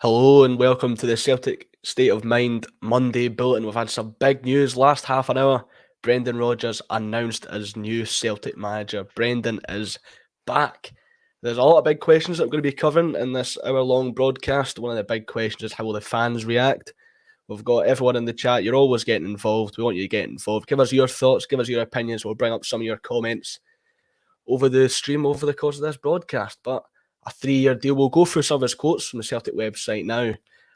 Hello and welcome to the Celtic State of Mind Monday Bulletin. We've had some big news last half an hour. Brendan Rodgers announced as new Celtic manager. Brendan is back. There's a lot of big questions that we're going to be covering in this hour-long broadcast. One of the big questions is how will the fans react? We've got everyone in the chat. You're always getting involved. We want you to get involved. Give us your thoughts. Give us your opinions. We'll bring up some of your comments over the stream over the course of this broadcast. But a 3-year deal. We'll go through some of his quotes from the Celtic website now.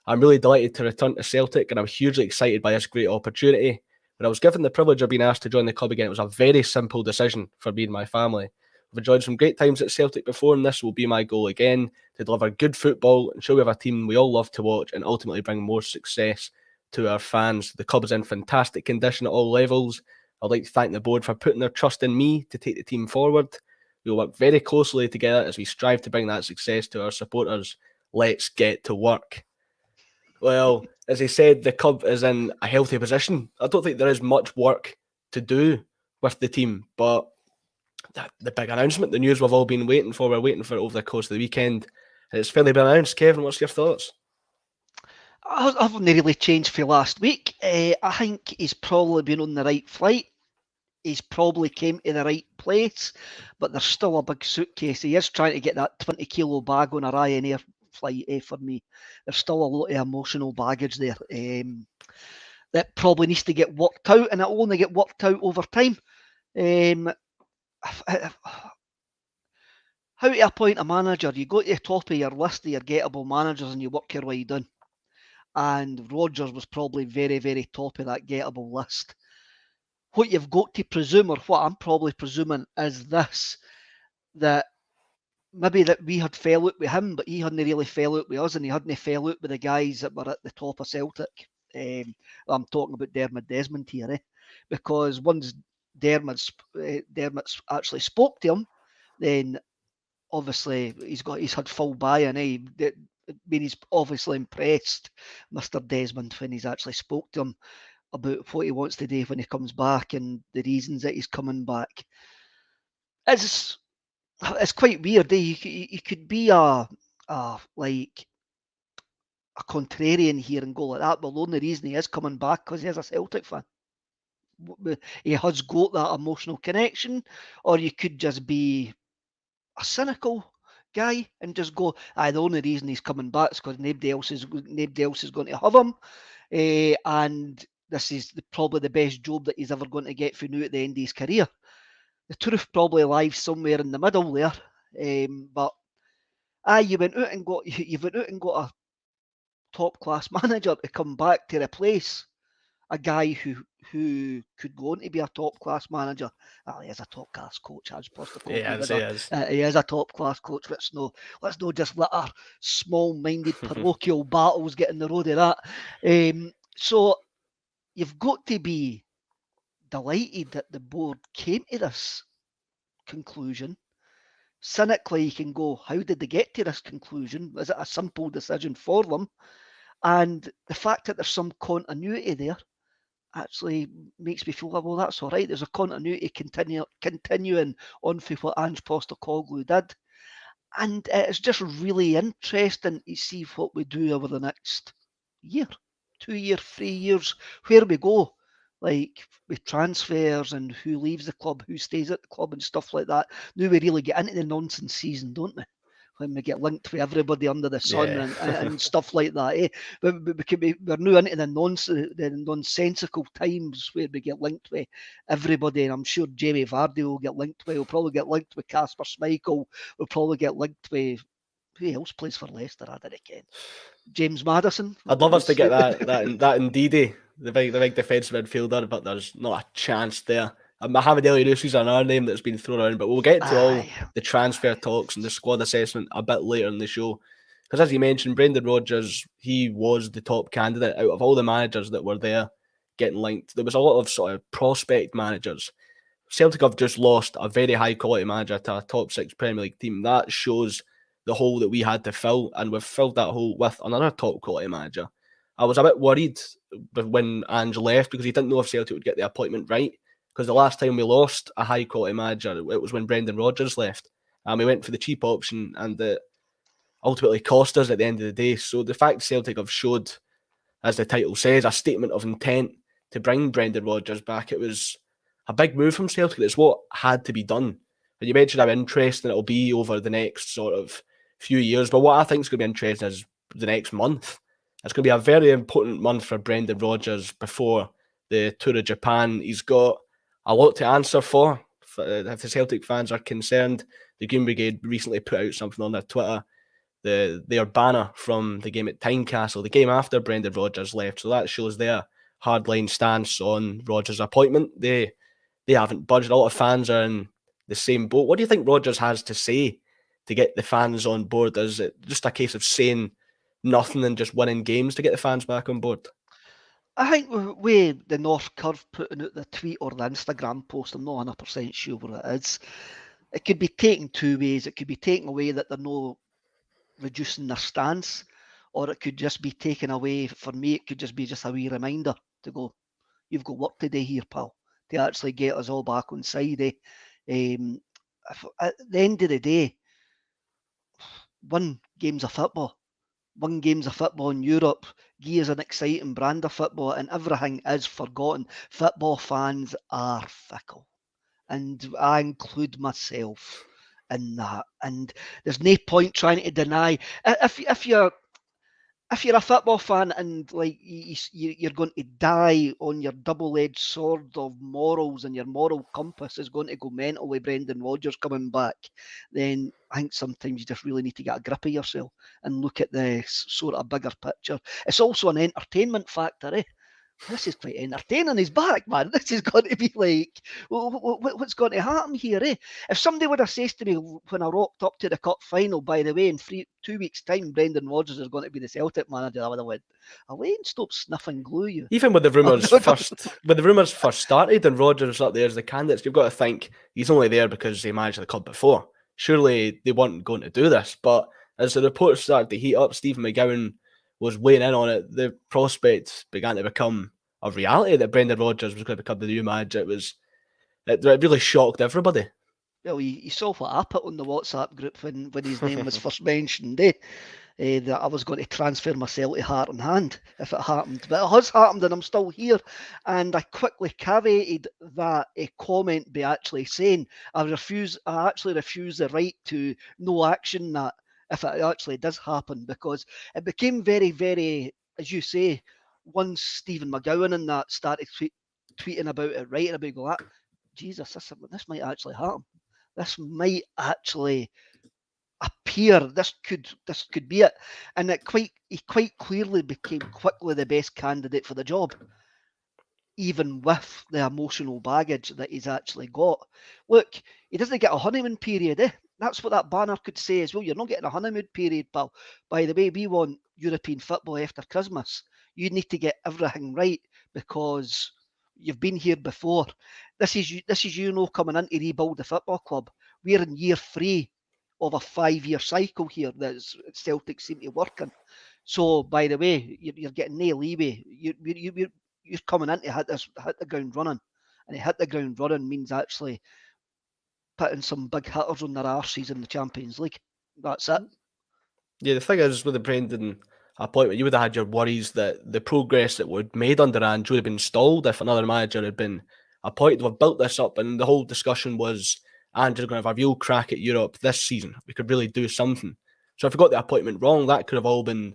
I'm really delighted to return to Celtic and I'm hugely excited by this great opportunity. When I was given the privilege of being asked to join the club again, it was a very simple decision for me and my family. I've enjoyed some great times at Celtic before, and this will be my goal again, to deliver good football, ensure we have a team we all love to watch, and ultimately bring more success to our fans. The club is in fantastic condition at all levels. I'd like to thank the board for putting their trust in me to take the team forward. We'll work very closely together as we strive to bring that success to our supporters. Let's get to work. Well, as he said, the club is in a healthy position. I don't think there is much work to do with the team, but the big announcement, the news we've all been waiting for, we're waiting for it over the course of the weekend. And it's finally been announced. Kevin, what's your thoughts? I haven't really changed for last week. I think he's probably been on the right flight. He's probably came to the right place, but there's still a big suitcase. He is trying to get that 20 kilo bag on a Ryanair flight for me. There's still a lot of emotional baggage there that probably needs to get worked out, and it'll only get worked out over time. How to appoint a manager? You go to the top of your list of your gettable managers and you work your way down. And Rodgers was probably very, very top of that gettable list. What you've got to presume, or what I'm probably presuming, is this, that maybe that we had fell out with him, but he hadn't really fell out with us, and he hadn't fell out with the guys that were at the top of Celtic. I'm talking about Dermot Desmond here, because once Dermot's actually spoke to him, then obviously he's had full buy-in. I mean, he's obviously impressed Mr. Desmond when he's actually spoke to him about what he wants to do when he comes back and the reasons that he's coming back. It's quite weird. He could be a contrarian here and go like that, but the only reason he is coming back because he is a Celtic fan. He has got that emotional connection, or you could just be a cynical guy and just go, the only reason he's coming back is because nobody else is going to have him, and this is probably the best job that he's ever going to get for now at the end of his career. The truth probably lies somewhere in the middle there, but you went out and got a top class manager to come back to replace a guy who could go on to be a top class manager. He is a top class coach, as Postecoglou. He is a top class coach. Let's not just let our small minded parochial battles get in the road of that. So you've got to be delighted that the board came to this conclusion. Cynically, you can go, how did they get to this conclusion? Was it a simple decision for them? And the fact that there's some continuity there actually makes me feel, well, that's all right. There's a continuity continuing on for what Ange Postecoglou did. And it's just really interesting to see what we do over the next year, 2 years, 3 years, where we go, like with transfers and who leaves the club, who stays at the club and stuff like that. Now we really get into the nonsense season, don't we? When we get linked with everybody under the sun and stuff like that. But we're now into the nonsensical times where we get linked with everybody. And I'm sure Jamie Vardy will get linked with. We'll probably get linked with Kasper Schmeichel. We'll probably get linked with, who else plays for Leicester? I don't know. James Maddison. I'd love us to get that Ndidi, the big defensive midfielder, but there's not a chance there. Mohamed El Yunusi's another name that's been thrown around, but we'll get to all the transfer talks and the squad assessment a bit later in the show. Because as you mentioned, Brendan Rodgers, he was the top candidate out of all the managers that were there getting linked. There was a lot of sort of prospect managers. Celtic have just lost a very high quality manager to a top 6 Premier League team. That shows the hole that we had to fill, and we've filled that hole with another top quality manager. I was a bit worried when Ange left because he didn't know if Celtic would get the appointment right. Because the last time we lost a high quality manager, it was when Brendan Rodgers left, and we went for the cheap option. And ultimately cost us at the end of the day. So the fact Celtic have showed, as the title says, a statement of intent to bring Brendan Rodgers back, it was a big move from Celtic. It's what had to be done. And you mentioned how interesting it'll be over the next sort of few years. But what I think is going to be interesting is the next month. It's going to be a very important month for Brendan Rodgers before the Tour of Japan. He's got a lot to answer for. If the Celtic fans are concerned, the Green Brigade recently put out something on their Twitter, their banner from the game at Tynecastle, the game after Brendan Rodgers left. So that shows their hardline stance on Rodgers' appointment. They haven't budged. A lot of fans are in the same boat. What do you think Rodgers has to say to get the fans on board? Is it just a case of saying nothing and just winning games to get the fans back on board? I think with the North Curve putting out the tweet or the Instagram post, I'm not 100% sure what it is. It could be taken two ways. It could be taken away that they're no reducing their stance, or it could just be taken away. For me, it could just be just a wee reminder to go, you've got work to do here, pal, to actually get us all back on side. At the end of the day, one game's of football. One game's of football in Europe gives an exciting brand of football, and everything is forgotten. Football fans are fickle, and I include myself in that. And there's no point trying to deny if you're a football fan and like you're going to die on your double-edged sword of morals, and your moral compass is going to go mental with Brendan Rodgers coming back, then I think sometimes you just really need to get a grip of yourself and look at the sort of bigger picture. It's also an entertainment factor, eh? This is quite entertaining. He's back, man. This is going to be like, what's going to happen here, eh? If somebody would have said to me when I rocked up to the cup final, by the way, in 2 weeks' time, Brendan Rodgers is going to be the Celtic manager, I would have went, away and stop sniffing glue, you. Even when the rumours first started and Rodgers was up there as the candidates, you've got to think he's only there because he managed the club before. Surely they weren't going to do this. But as the reports started to heat up, Stephen McGowan was weighing in on it. The prospect began to become a reality that Brendan Rodgers was going to become the new manager. It really shocked everybody. Well, you saw what I put on the WhatsApp group when his name was first mentioned, eh? That I was going to transfer myself to Heart and Hand if it happened. But it has happened and I'm still here. And I quickly caveated that a comment by actually saying I actually refuse the right to no action that if it actually does happen, because it became very, very, as you say, once Stephen McGowan and that started tweeting about it, writing about that, Jesus, this might actually happen. This might actually appear. This could be it, and he quite clearly became quickly the best candidate for the job, even with the emotional baggage that he's actually got. Look, he doesn't get a honeymoon period, eh? That's what that banner could say as well. You're not getting a honeymoon period, pal. By the way, we want European football after Christmas. You need to get everything right because you've been here before. This is you coming in to rebuild the football club. We're in year 3 of a 5-year cycle here that Celtic seem to work in. So, by the way, you're getting no leeway. You're coming in to hit the ground running, and to hit the ground running means actually putting some big hitters on their arses in the Champions League. That's it. Yeah, the thing is, with the Brendan appointment, you would have had your worries that the progress that would made under Ange would have been stalled if another manager had been appointed. We've built this up, and the whole discussion was Ange is going to have a real crack at Europe this season. We could really do something. So if we got the appointment wrong, that could have all been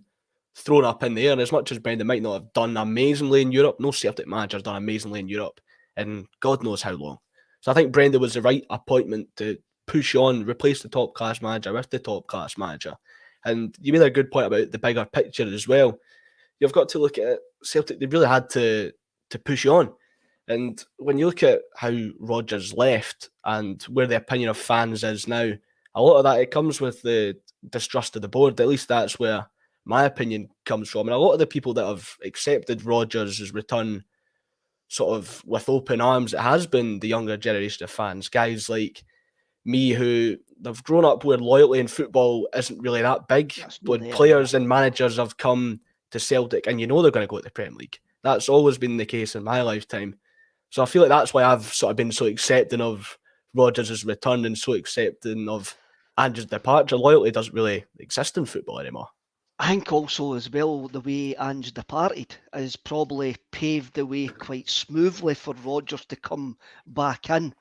thrown up in the air. And as much as Brendan might not have done amazingly in Europe, no Celtic manager's done amazingly in Europe in God knows how long. So I think Brendan was the right appointment to push on, replace the top class manager with the top class manager. And you made a good point about the bigger picture as well. You've got to look at it. Celtic, they really had to push on. And when you look at how Rodgers left and where the opinion of fans is now, a lot of that, it comes with the distrust of the board. At least that's where my opinion comes from. And a lot of the people that have accepted Rodgers' return sort of with open arms, it has been the younger generation of fans, guys like me who have grown up where loyalty in football isn't really that big. But players and managers have come to Celtic and you know they're going to go to the Premier League. That's always been the case in my lifetime. So I feel like that's why I've sort of been so accepting of Rodgers' return and so accepting of Ange's departure, loyalty doesn't really exist in football anymore. I think also as well the way Ange departed has probably paved the way quite smoothly for Rodgers to come back in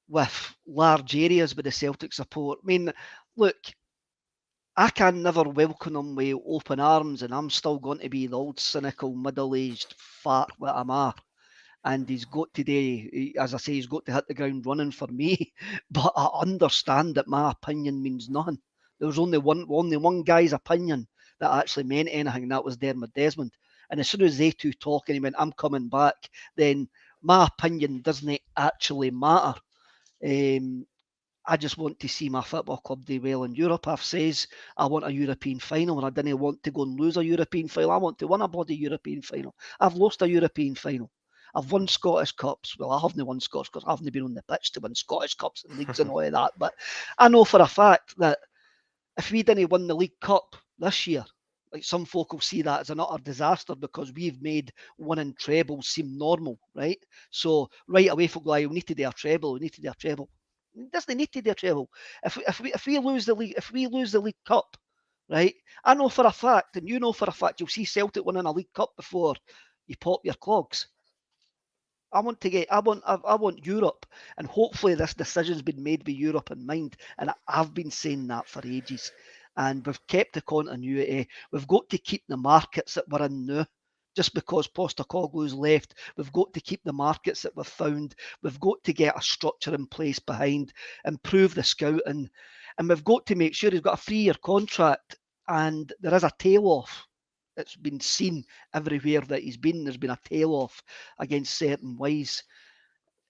with large areas with the Celtic support. I mean, look, I can never welcome him with open arms, and I'm still going to be the old cynical middle-aged fart what I'm at. And he's got today, as I say, he's got to hit the ground running for me. But I understand that my opinion means nothing. There was only one guy's opinion that actually meant anything, and that was Dermot Desmond. And as soon as they two talk and he went, I'm coming back, then my opinion doesn't actually matter. I just want to see my football club do well in Europe. I've says I want a European final, and I didn't want to go and lose a European final. I want to win a bloody European final. I've lost a European final. I've won Scottish Cups. Well, I haven't won Scottish Cups. I haven't been on the pitch to win Scottish Cups and leagues and all of that. But I know for a fact that if we didn't win the League Cup this year, like some folk will see that as an utter disaster because we've made winning trebles seem normal, right? So right away, folk go, we need to do a treble. We need to do a treble. It doesn't need to do a treble. If we lose the League Cup, right? I know for a fact, and you know for a fact, you'll see Celtic winning a League Cup before you pop your clogs. I want Europe, and hopefully this decision's been made with Europe in mind. And I've been saying that for ages, and we've kept the continuity. We've got to keep the markets that we're in now. Just because Postecoglou's left, we've got to keep the markets that we've found. We've got to get a structure in place behind, improve the scouting, and we've got to make sure he's got a 3-year contract and there is a tail off. It's been seen everywhere that he's been. There's been a tail off against certain ways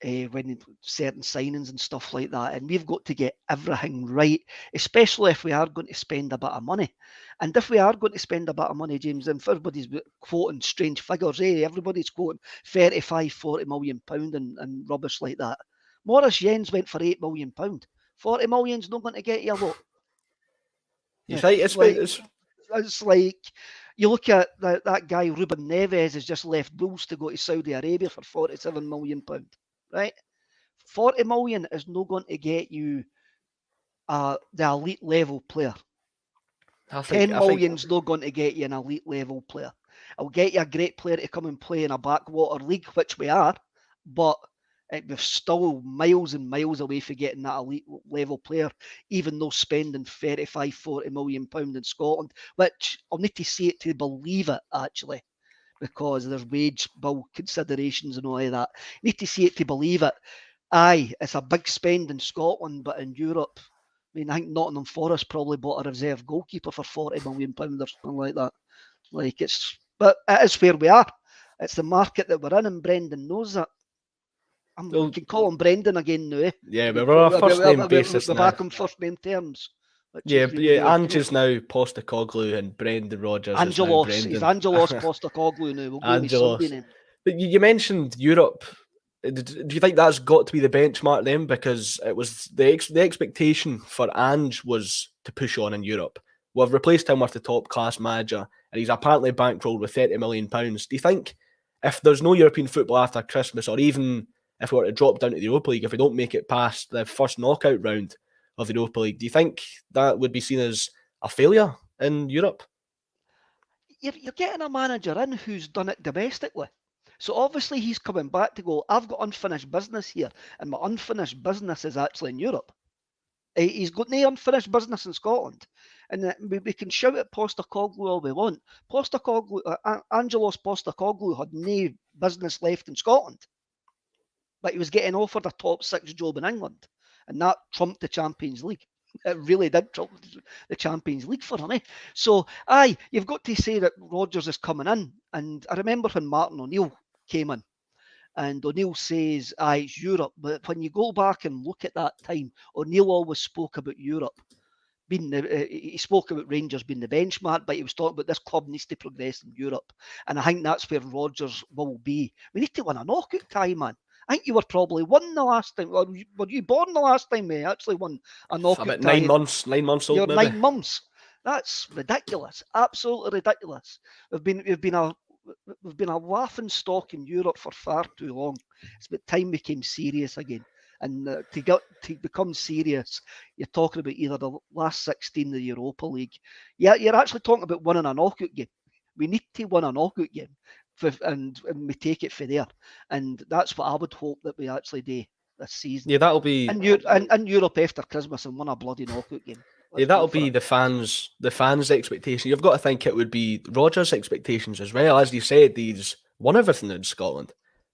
when certain signings and stuff like that. And we've got to get everything right, especially if we are going to spend a bit of money. And if we are going to spend a bit of money, James, then everybody's quoting strange figures. Everybody's quoting 35, 40 million pound and rubbish like that. Maurice Jens went for 8 million pound. 40 million's not going to get you a lot. You think It's like you look at that guy Ruben Neves has just left Wolves to go to Saudi Arabia for 47 million pound, right? 40 million is not going to get you the elite level player. 10 million's not going to get you an elite level player. It'll get you a great player to come and play in a backwater league, which we are, but we're still miles and miles away from getting that elite level player, even though spending 35, 40 million pounds in Scotland, which I'll need to see it to believe it, actually, because there's wage bill considerations and all of that. You need to see it to believe it. Aye, it's a big spend in Scotland, but in Europe, I mean, I think Nottingham Forest probably bought a reserve goalkeeper for 40 million pounds or something like that. But it is where we are. It's the market that we're in, and Brendan knows that. We can call him Brendan again now. Yeah, but we're on a first name basis now. We're back on first name terms. Ange's now Postecoglou and Brendan Rodgers. Angelos. He's Angelos Postecoglou now. We'll go with Sunday name. But you mentioned Europe. Do you think that's got to be the benchmark then? Because it was the expectation for Ange was to push on in Europe. We've replaced him with the top class manager, and he's apparently bankrolled with £30 million. Do you think if there's no European football after Christmas, or even if we were to drop down to the Europa League, if we don't make it past the first knockout round of the Europa League, do you think that would be seen as a failure in Europe? You're getting a manager in who's done it domestically. So obviously he's coming back to go, I've got unfinished business here, and my unfinished business is actually in Europe. He's got no unfinished business in Scotland. And we can shout at Postecoglou all we want. Angelos Postecoglou had no business left in Scotland. But he was getting offered a top 6 job in England. And that trumped the Champions League. It really did trump the Champions League for him. So, you've got to say that Rodgers is coming in. And I remember when Martin O'Neill came in. And O'Neill says, it's Europe. But when you go back and look at that time, O'Neill always spoke about Europe. He spoke about Rangers being the benchmark, but he was talking about this club needs to progress in Europe. And I think that's where Rodgers will be. We need to win a knockout tie, man. I think you were probably one the last time. Or were you born the last time we actually won a knockout about tie? 9 months old, You're maybe. 9 months. That's ridiculous. Absolutely ridiculous. We've been a laughing stock in Europe for far too long. It's about time we came serious again. And to become serious, you're talking about either the last 16 of the Europa League. Yeah, you're actually talking about winning a knockout game. We need to win a knockout game, and we take it for there. And that's what I would hope that we actually do this season. Yeah, that'll be And Europe after Christmas and win a bloody knockout game. yeah, Let's go that'll for be it. the fans' expectation. You've got to think it would be Rodgers' expectations as well. As you said, he's won everything in Scotland.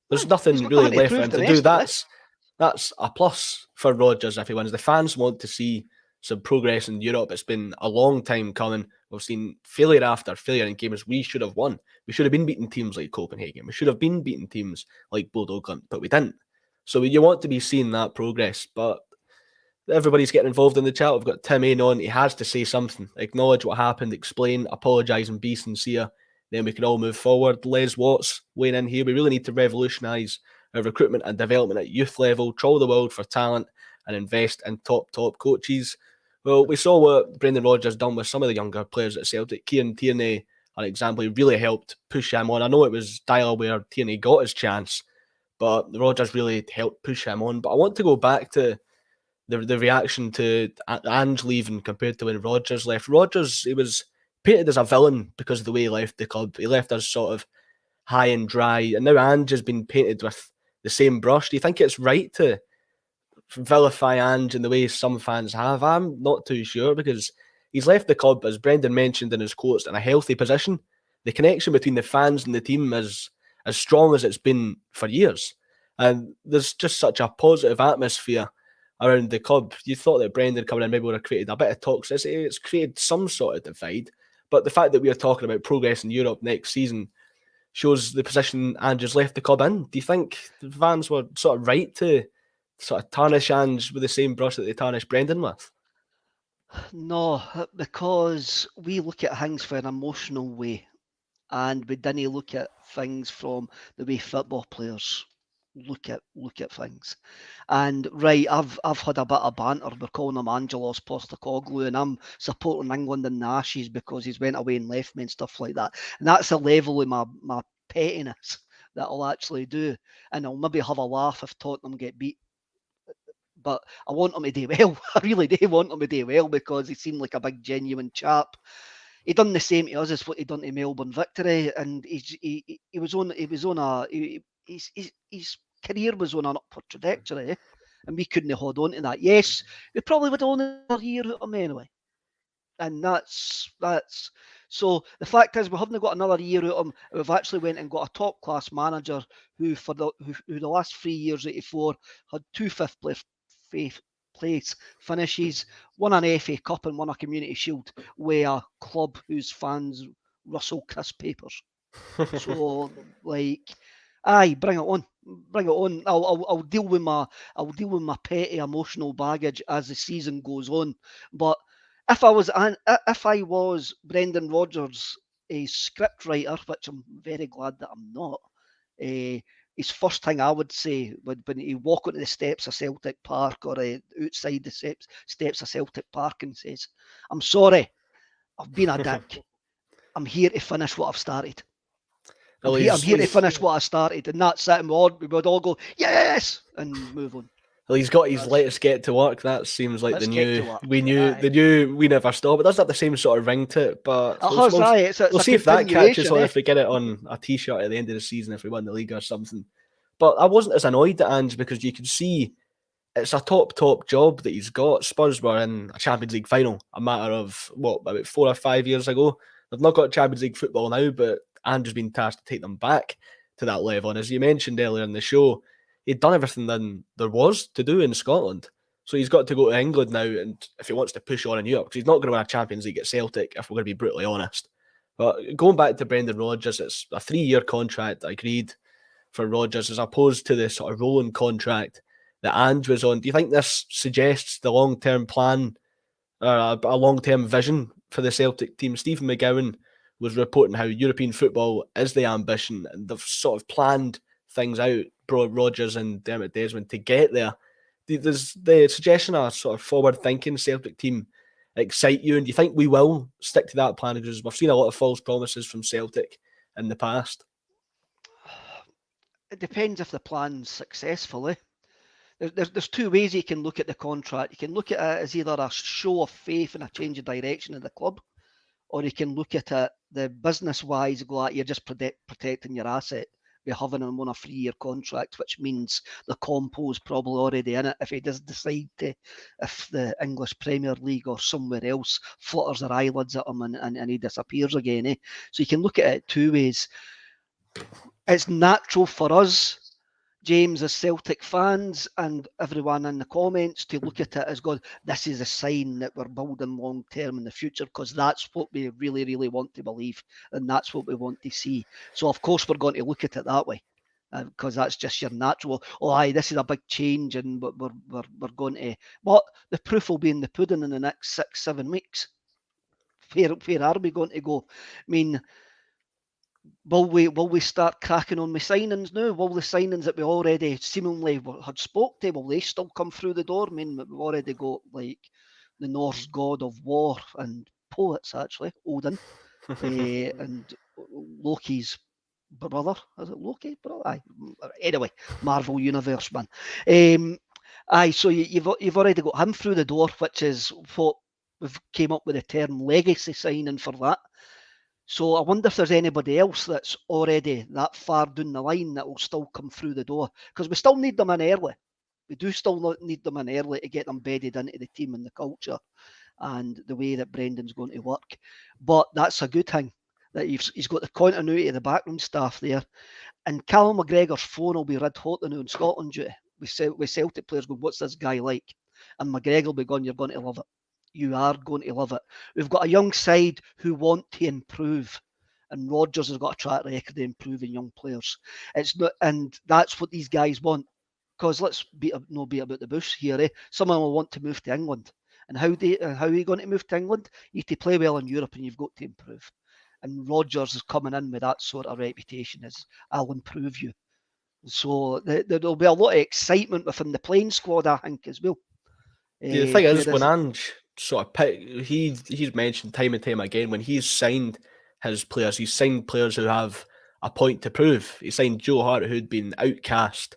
There's Aye, he's nothing got really nothing to left for prove him to do. domestically. That's a plus for Rodgers if he wins. The fans want to see some progress in Europe. It's been a long time coming. We've seen failure after failure in games we should have won. We should have been beating teams like Copenhagen. We should have been beating teams like Bodo Glimt, but we didn't. So you want to be seeing that progress. But everybody's getting involved in the chat. We've got Tim Ain on. He has to say something, acknowledge what happened, explain, apologise, and be sincere. Then we can all move forward. Les Watts weighing in here. We really need to revolutionise our recruitment and development at youth level, trawl the world for talent, and invest in top coaches. Well, we saw what Brendan Rodgers done with some of the younger players at Celtic. Kieran Tierney, an example, he really helped push him on. I know it was Dyer where Tierney got his chance, but Rodgers really helped push him on. But I want to go back to the reaction to Ange leaving compared to when Rodgers left. Rodgers, he was painted as a villain because of the way he left the club. He left us sort of high and dry, and now Ange has been painted with the same brush. Do you think it's right to vilify Ange in the way some fans have? I'm not too sure because he's left the club, as Brendan mentioned in his quotes, in a healthy position. The connection between the fans and the team is as strong as it's been for years. And there's just such a positive atmosphere around the club. You thought that Brendan coming in maybe would have created a bit of toxicity. It's created some sort of divide. But the fact that we are talking about progress in Europe next season shows the position Ange's left the club in. Do you think the fans were sort of right to sort of tarnish Ange with the same brush that they tarnished Brendan with? No, because we look at things for an emotional way, and we didn't look at things from the way football players look at things. And right, I've had a bit of banter. We're calling him Angelos Postecoglou, and I'm supporting England in the Ashes because he's went away and left me and stuff like that. And that's the level of my pettiness that I'll actually do. And I'll maybe have a laugh if Tottenham get beat. But I want him to do well. I really do want him to do well because he seemed like a big genuine chap. He done the same to us as what he done to Melbourne Victory, and he was on his career was on an upward trajectory, and we couldn't hold on to that. Yes, we probably would only another year out of him anyway, and that's so. The fact is, we haven't got another year out of him. We've actually went and got a top class manager who who the last 3 years, 84, had two fifth place finishes, won an FA Cup and won a Community Shield with a club whose fans rustle crisp papers. So, like, aye, bring it on, bring it on. I'll deal with my petty emotional baggage as the season goes on. But if I was Brendan Rodgers, a script writer, which I'm very glad that I'm not, his first thing I would say would when he walk onto the steps of Celtic Park or outside the steps of Celtic Park and says, "I'm sorry, I've been a dick. I'm here to finish what I've started. Well, I'm here to finish what I started," and that's it. And we would all go, "Yes!" and move on. Well, he's got his "let us get to work." That seems like Let's the get to new work. the new we never stop. It does have the same sort of ring to it, but It's we'll a see if that catches continuation. on if we get it on a t-shirt at the end of the season if we win the league or something. But I wasn't as annoyed at Ange because you could see it's a top job that he's got. Spurs were in a Champions League final a matter of about 4 or 5 years ago. They've not got Champions League football now, but Ange has been tasked to take them back to that level. And as you mentioned earlier in the show, he'd done everything then there was to do in Scotland. So he's got to go to England now, and if he wants to push on in Europe, because he's not going to win a Champions League at Celtic, if we're going to be brutally honest. But going back to Brendan Rodgers, it's a 3-year contract agreed for Rodgers as opposed to the sort of rolling contract that Ange was on. Do you think this suggests the long-term plan or a long-term vision for the Celtic team? Stephen McGowan was reporting how European football is the ambition, and they've sort of planned things out, Rodgers and Dermot Desmond, to get there. Does the suggestion of a sort of forward-thinking Celtic team excite you? And do you think we will stick to that plan? Because we've seen a lot of false promises from Celtic in the past. It depends if the plan's successful. there's two ways you can look at the contract. You can look at it as either a show of faith and a change of direction of the club, or you can look at it the business-wise, go like you're just protecting your asset by having him on a 3-year contract, which means the compo's probably already in it if he does decide to, if the English Premier League or somewhere else flutters their eyelids at him and he disappears again. So you can look at it two ways. It's natural for us, James, as Celtic fans and everyone in the comments, to look at it as, God, this is a sign that we're building long term in the future, because that's what we really, really want to believe, and that's what we want to see. So, of course, we're going to look at it that way, because that's just your natural. Oh, aye, this is a big change, and we're going to. But the proof will be in the pudding in the next 6-7 weeks. Where are we going to go? I mean, will we start cracking on with signings now? Will the signings that we already seemingly had spoke to, will they still come through the door? I mean, we've already got like the Norse god of war and poets, actually, Odin, and Loki's brother. Is it Loki? Brother? Aye. Anyway, Marvel Universe, man. Aye, so you've already got him through the door, which is what we've came up with the term legacy signing for that. So I wonder if there's anybody else that's already that far down the line that will still come through the door, because we still need them in early. We do still need them in early to get them bedded into the team and the culture and the way that Brendan's going to work. But that's a good thing, that he's got the continuity of the backroom staff there. And Callum McGregor's phone will be red hot now in Scotland duty. With Celtic players going, what's this guy like? And McGregor will be going, you're going to love it. You are going to love it. We've got a young side who want to improve, and Rodgers has got a track record of improving young players. It's not, and that's what these guys want. Because let's beat about the bush here. Someone will want to move to England, and how are you going to move to England? You have to play well in Europe, and you've got to improve. And Rodgers is coming in with that sort of reputation as, I'll improve you. So there'll be a lot of excitement within the playing squad, I think, as well. The thing is, when Ange sort of he's mentioned time and time again, when he's signed his players, he's signed players who have a point to prove. He signed Joe Hart, who'd been outcast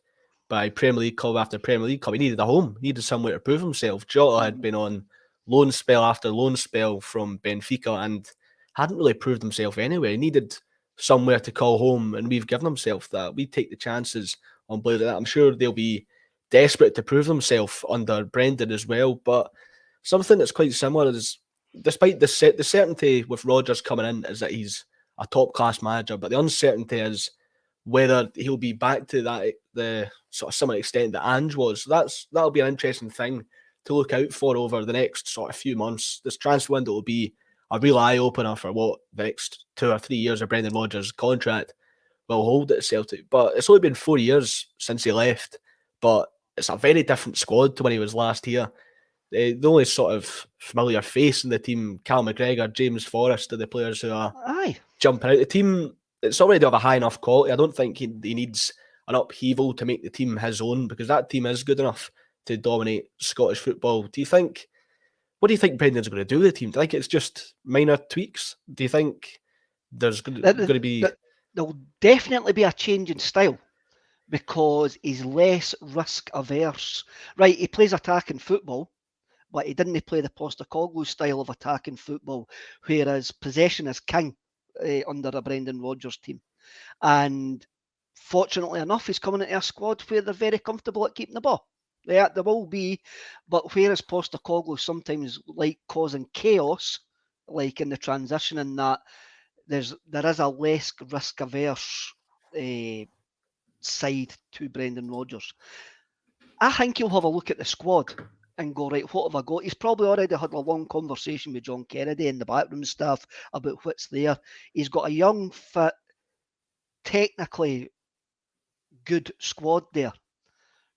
by Premier League club after Premier League club. He needed a home, he needed somewhere to prove himself. Jota had been on loan spell after loan spell from Benfica and hadn't really proved himself anywhere. He needed somewhere to call home, and we've given himself that. We take the chances on players like that. I'm sure they'll be desperate to prove themselves under Brendan as well. But something that's quite similar is, despite the certainty with Rodgers coming in is that he's a top-class manager, but the uncertainty is whether he'll be back to the sort of similar extent that Ange was. So that'll be an interesting thing to look out for over the next sort of few months. This transfer window will be a real eye-opener for what the next 2 or 3 years of Brendan Rodgers' contract will hold at Celtic. But it's only been 4 years since he left, but it's a very different squad to when he was last here. The only sort of familiar face in the team, Cal McGregor, James Forrest, are the players who are jumping out. The team, it's already of a high enough quality. I don't think he needs an upheaval to make the team his own, because that team is good enough to dominate Scottish football. What do you think Brendan's going to do with the team? Do you think it's just minor tweaks? Do you think there's going to be... There'll definitely be a change in style, because he's less risk averse. Right, he plays attacking football, but he didn't play the Postecoglou style of attacking football, whereas possession is king under a Brendan Rodgers team. And fortunately enough, he's coming into a squad where they're very comfortable at keeping the ball. Yeah, there will be, but whereas Postecoglou sometimes like causing chaos, like in the transition, and that there is a less risk averse side to Brendan Rodgers. I think he'll have a look at the squad and go, right, what have I got? He's probably already had a long conversation with John Kennedy and the backroom staff about what's there. He's got a young, fit, technically good squad there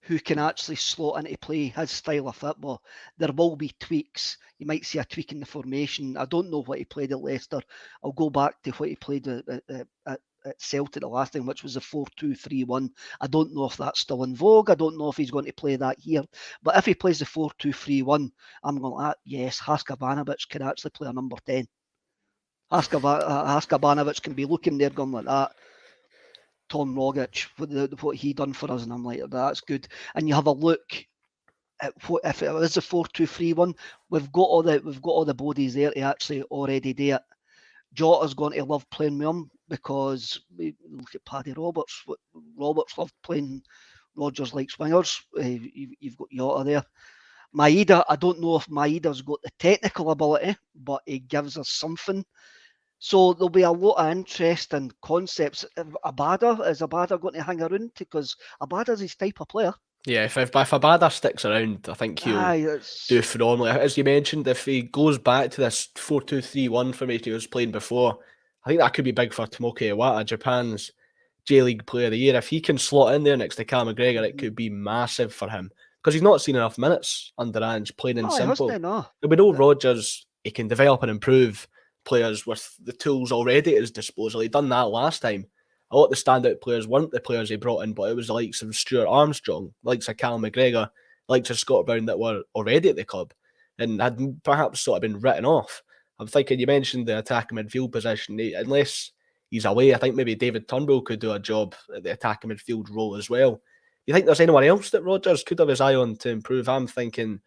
who can actually slot into play his style of football. There will be tweaks. You might see a tweak in the formation. I don't know what he played at Leicester. I'll go back to what he played at Celtic the last time, which was a 4-2-3-1. I don't know if that's still in vogue. I don't know if he's going to play that here. But if he plays the 4-2-3-1, I'm going, yes, Haskabanovic can actually play a number 10. Haskabanovic can be looking there going like that. Tom Rogic, what he done for us, and I'm like, that's good. And you have a look at what if it is a 4-2-3-1, we've got all the bodies there to actually already do it. Jota's going to love playing with him because we look at Paddy Roberts. Roberts loved playing. Rodgers likes wingers. You've got Jota there. Maeda, I don't know if Maeda's got the technical ability, but he gives us something. So there'll be a lot of interesting concepts. Is Abada going to hang around? Because Abada's his type of player. Yeah, if Abada sticks around, I think he'll do phenomenally. As you mentioned, if he goes back to this 4-2-3-1 formation he was playing before, I think that could be big for Tomoki Iwata, Japan's J-League Player of the Year. If he can slot in there next to Callum McGregor, it could be massive for him. Because he's not seen enough minutes under Ange, plain and simple. We know Rodgers, he can develop and improve players with the tools already at his disposal. He done that last time. A lot of the standout players weren't the players he brought in, but it was the likes of Stuart Armstrong, the likes of Callum McGregor, the likes of Scott Brown that were already at the club and had perhaps sort of been written off. I'm thinking, you mentioned the attacking midfield position. Unless he's away, I think maybe David Turnbull could do a job at the attacking midfield role as well. Do you think there's anyone else that Rodgers could have his eye on to improve? I'm thinking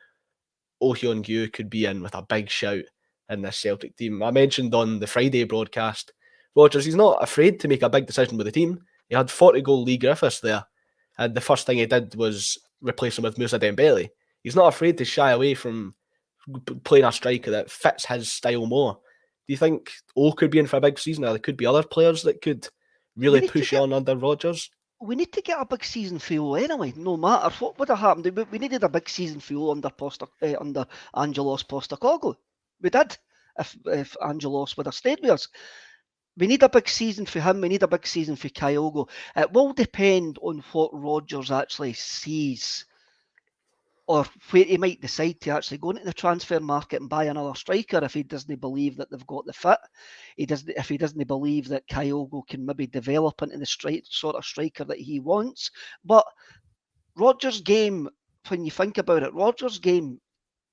Oh Hyun-gyu could be in with a big shout in this Celtic team. I mentioned on the Friday broadcast, Rodgers, he's not afraid to make a big decision with the team. He had 40-goal Lee Griffiths there, and the first thing he did was replace him with Moussa Dembele. He's not afraid to shy away from playing a striker that fits his style more. Do you think O could be in for a big season, or there could be other players that could really push on under Rodgers? We need to get a big season feel anyway, no matter what would have happened. We needed a big season feel under Angelos Postecoglou. We did, if Angelos would have stayed with us. We need a big season for him. We need a big season for Kyogo. It will depend on what Rodgers actually sees, or where he might decide to actually go into the transfer market and buy another striker if he doesn't believe that they've got the fit. If he doesn't believe that Kyogo can maybe develop into the sort of striker that he wants. But Rodgers' game, when you think about it, Rodgers' game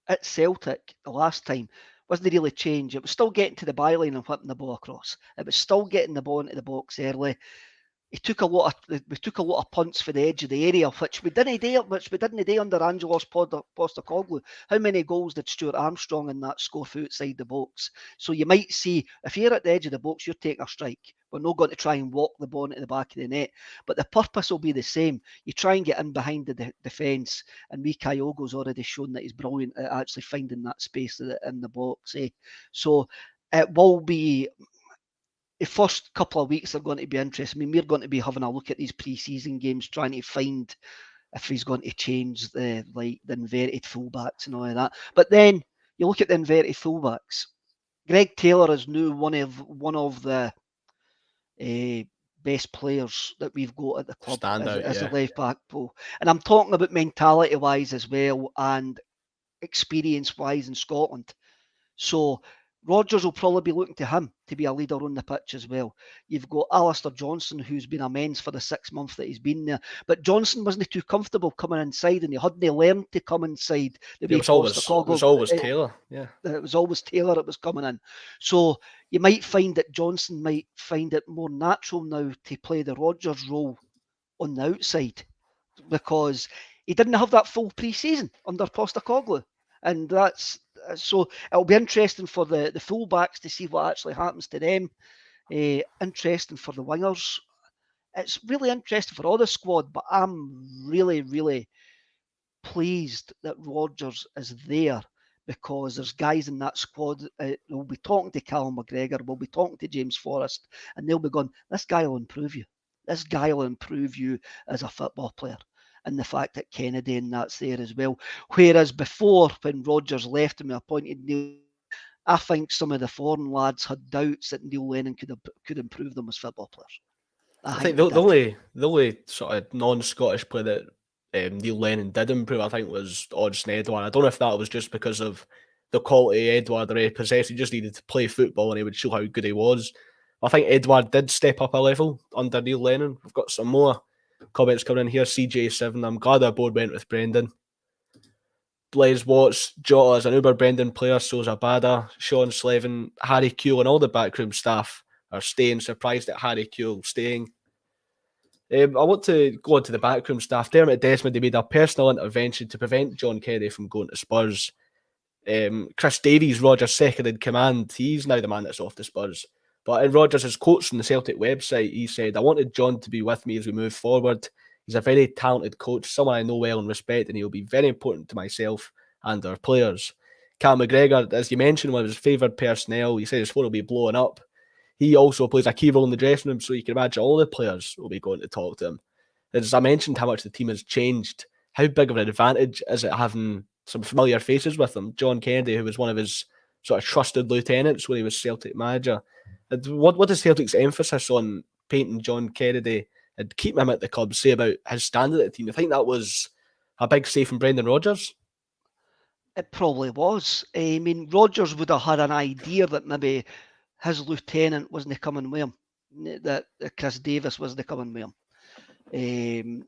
at Celtic the last time wasn't really changed. It was still getting to the byline and whipping the ball across. It was still getting the ball into the box early. We took a lot of punts for the edge of the area, which we didn't do under Angelos Postecoglou. How many goals did Stuart Armstrong in that score from outside the box? So you might see, if you're at the edge of the box, you're taking a strike. We're not going to try and walk the ball into the back of the net, but the purpose will be the same. You try and get in behind the defence, and Kyogo's already shown that he's brilliant at actually finding that space in the box. So it will be. The first couple of weeks are going to be interesting. I mean, we're going to be having a look at these pre-season games, trying to find if he's going to change the inverted fullbacks and all of that. But then you look at the inverted fullbacks. Greg Taylor is now one of the best players that we've got at the club as a left back. And I'm talking about mentality-wise as well and experience-wise in Scotland. So Rodgers will probably be looking to him to be a leader on the pitch as well. You've got Alistair Johnson, who's been immense for the 6 months that he's been there. But Johnson wasn't too comfortable coming inside, and he hadn't learned to come inside. It was always Taylor. Yeah, it was always Taylor that was coming in. So you might find that Johnson might find it more natural now to play the Rodgers role on the outside, because he didn't have that full pre-season under Postecoglou. And so it'll be interesting for the fullbacks to see what actually happens to them. Interesting for the wingers. It's really interesting for all the squad, but I'm really, really pleased that Rodgers is there, because there's guys in that squad who'll be talking to Callum McGregor, will be talking to James Forrest, and they'll be going, this guy will improve you. This guy will improve you as a football player. And the fact that Kennedy and that's there as well. Whereas before, when Rodgers left and we appointed Neil, I think some of the foreign lads had doubts that Neil Lennon could improve them as football players. I think the only sort of non-Scottish player that Neil Lennon did improve, I think, was Odsonne Edouard. I don't know if that was just because of the quality Edouard already possessed. He just needed to play football and he would show how good he was. I think Edouard did step up a level under Neil Lennon. We've got some more comments coming in here. CJ7, I'm glad our board went with Brendan. Blaise Watts, Jota is an uber Brendan player, so is Abada. Sean Slevin, Harry Kewell and all the backroom staff are staying. Surprised at Harry Kewell staying. I want to go on to the backroom staff. Dermot Desmond, they made a personal intervention to prevent John Kerry from going to Spurs. Chris Davies, Rodgers' second in command, he's now the man that's off the Spurs. But in Rodgers' quotes from the Celtic website, he said, "I wanted John to be with me as we move forward. He's a very talented coach, someone I know well and respect, and he'll be very important to myself and our players." Cal McGregor, as you mentioned, one of his favoured personnel, he said his phone will be blowing up. He also plays a key role in the dressing room, so you can imagine all the players will be going to talk to him. As I mentioned, how much the team has changed. How big of an advantage is it having some familiar faces with him? John Kennedy, who was one of his sort of trusted lieutenants when he was Celtic manager. And what does Celtic's emphasis on painting John Kennedy and keeping him at the club say about his standing at the team? I think that was a big say from Brendan Rodgers. It probably was. I mean, Rodgers would have had an idea that maybe his lieutenant wasn't coming with him, that Chris Davis wasn't coming with him.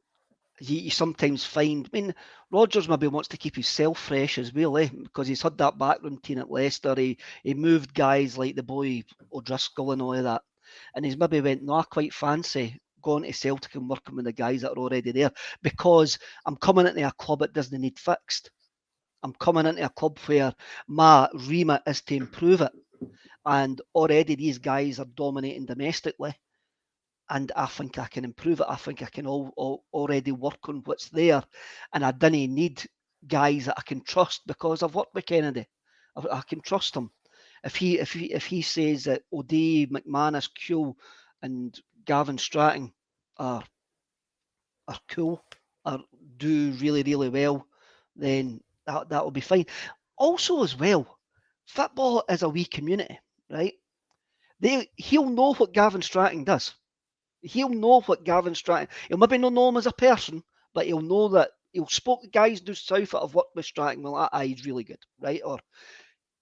You sometimes find, I mean, Rodgers maybe wants to keep himself fresh as well, because he's had that backroom team at Leicester. He moved guys like the boy O'Driscoll and all of that. And he's maybe went, no, I quite fancy going to Celtic and working with the guys that are already there, because I'm coming into a club that doesn't need fixed. I'm coming into a club where my remit is to improve it. And already these guys are dominating domestically. And I think I can improve it. I think I can already work on what's there. And I didn't need guys that I can trust, because I've worked with Kennedy. I can trust him. If he says that O'Day, McManus, Kuehl, and Gavin Stratton are cool, or do really, really well, then that will be fine. Also, as well, football is a wee community, right? He'll know what Gavin Stratton does. He'll know what Gavin Stratton. He'll maybe not know him as a person, but he'll know that he'll spoke the guys do south that have worked with Stratton. Well, he's really good, right? Or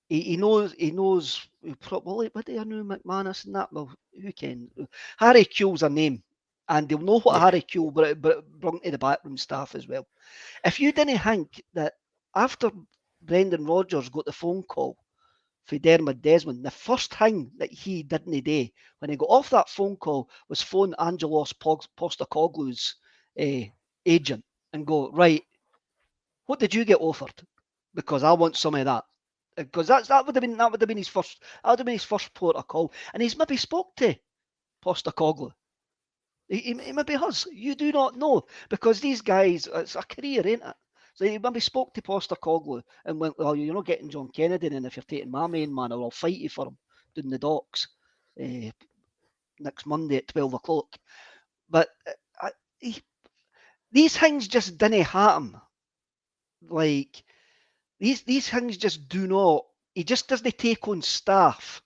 he knows. Probably. What do I know, McManus and that? Well, who can? Harry Kuehl's a name, and they'll know what Harry Kuehl brought to the backroom staff as well. If you didn't think that after Brendan Rodgers got the phone call for Dermot Desmond, the first thing that he didn't do when he got off that phone call was phone Angelos Postacoglu's agent and go, right, what did you get offered? Because I want some of that. Because that would have been his first port of call, and he's maybe spoke to Postacoglu. He maybe has. You do not know, because these guys, it's a career, ain't it? So he maybe spoke to Postacoglu and went, "Well, you're not getting John Kennedy, and if you're taking my main man, I'll fight you for him down the docks next Monday at 12 o'clock." But these things just didn't happen. Like, these things just do not. He just doesn't take on staff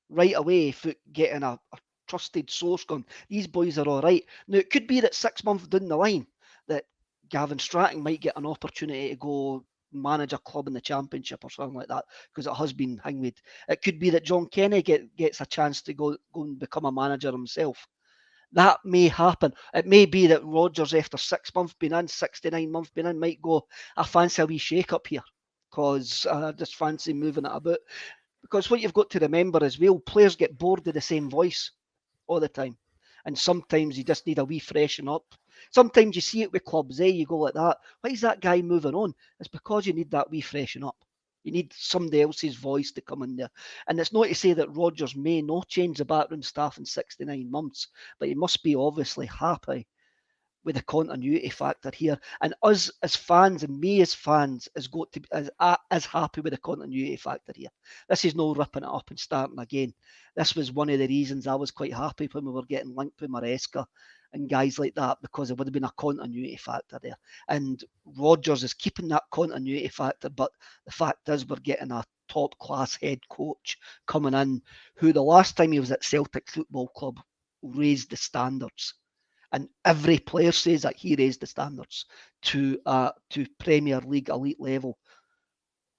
right away for getting a trusted source going, these boys are all right. Now, it could be that 6 months down the line that Gavin Stratton might get an opportunity to go manage a club in the Championship or something like that, because it has been hanged. It could be that John Kenny gets a chance to go and become a manager himself. That may happen. It may be that Rodgers, after 6 months being in, 69 months being in, might go, I fancy a wee shake up here, because I just fancy moving it about. Because what you've got to remember as well, players get bored of the same voice all the time. And sometimes you just need a wee freshen up. Sometimes you see it with clubs, you go like that. Why is that guy moving on? It's because you need that wee freshen up. You need somebody else's voice to come in there. And it's not to say that Rodgers may not change the backroom staff in 69 months, but he must be obviously happy with the continuity factor here. And us as fans, and me as fans, has got to be as happy with the continuity factor here. This is no ripping it up and starting again. This was one of the reasons I was quite happy when we were getting linked with Maresca and guys like that, because there would have been a continuity factor there. And Rodgers is keeping that continuity factor, but the fact is we're getting a top class head coach coming in, who the last time he was at Celtic Football Club raised the standards. And every player says that he raised the standards to Premier League elite level.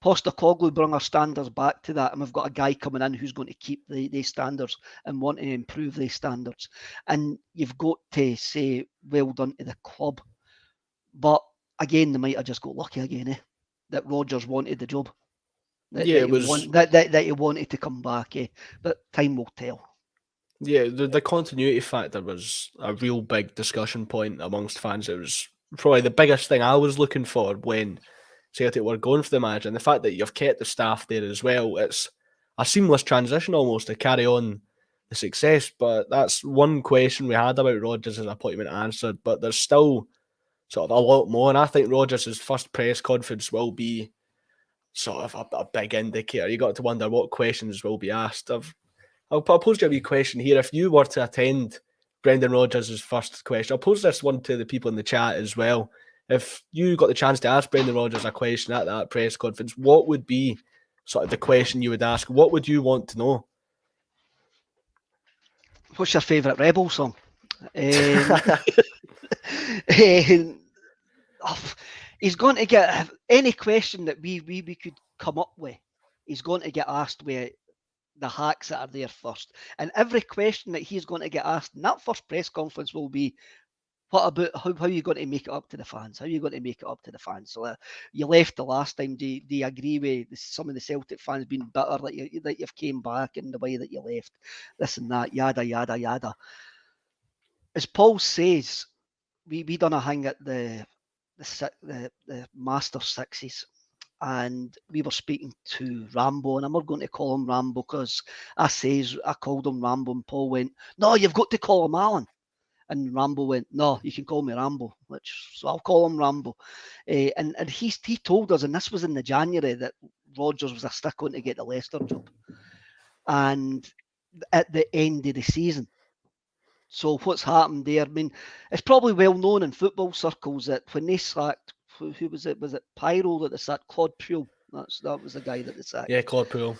Postacoglu brought our standards back to that, and we've got a guy coming in who's going to keep the standards and want to improve these standards. And you've got to say well done to the club. But again, they might have just got lucky again, that Rodgers wanted the job. That he wanted to come back, but time will tell. Yeah, the continuity factor was a real big discussion point amongst fans. It was probably the biggest thing I was looking for when Celtic were going for the manager. And the fact that you've kept the staff there as well, it's a seamless transition almost to carry on the success. But that's one question we had about Rodgers' appointment answered. But there's still sort of a lot more. And I think Rodgers' first press conference will be sort of a big indicator. You got to wonder what questions will be asked. I'll pose you a wee question here. If you were to attend Brendan Rodgers' first question, I'll pose this one to the people in the chat as well. If you got the chance to ask Brendan Rodgers a question at that press conference, what would be sort of the question you would ask? What would you want to know? What's your favourite Rebel song? Um, he's going to get any question that we could come up with. He's going to get asked with the hacks that are there first, and every question that he's going to get asked in that first press conference will be, "What about how are you going to make it up to the fans? How are you going to make it up to the fans?" So you left the last time. Do you agree with some of the Celtic fans being bitter that you've came back and the way that you left, this and that, yada yada yada? As Paul says, we done a hang at the Master Sixes, and we were speaking to Rambo, and I'm not going to call him Rambo because I called him Rambo, and Paul went, "No, you've got to call him Alan." And Rambo went, "No, you can call me Rambo," so I'll call him Rambo. And he told us, and this was in the January, that Rodgers was a stick on to get the Leicester job. And at the end of the season, so what's happened there? I mean, it's probably well known in football circles that when they sacked, who was it? Was it Pyro that they sacked? Claude Puel. That was the guy that they sacked. Yeah, Claude Puel.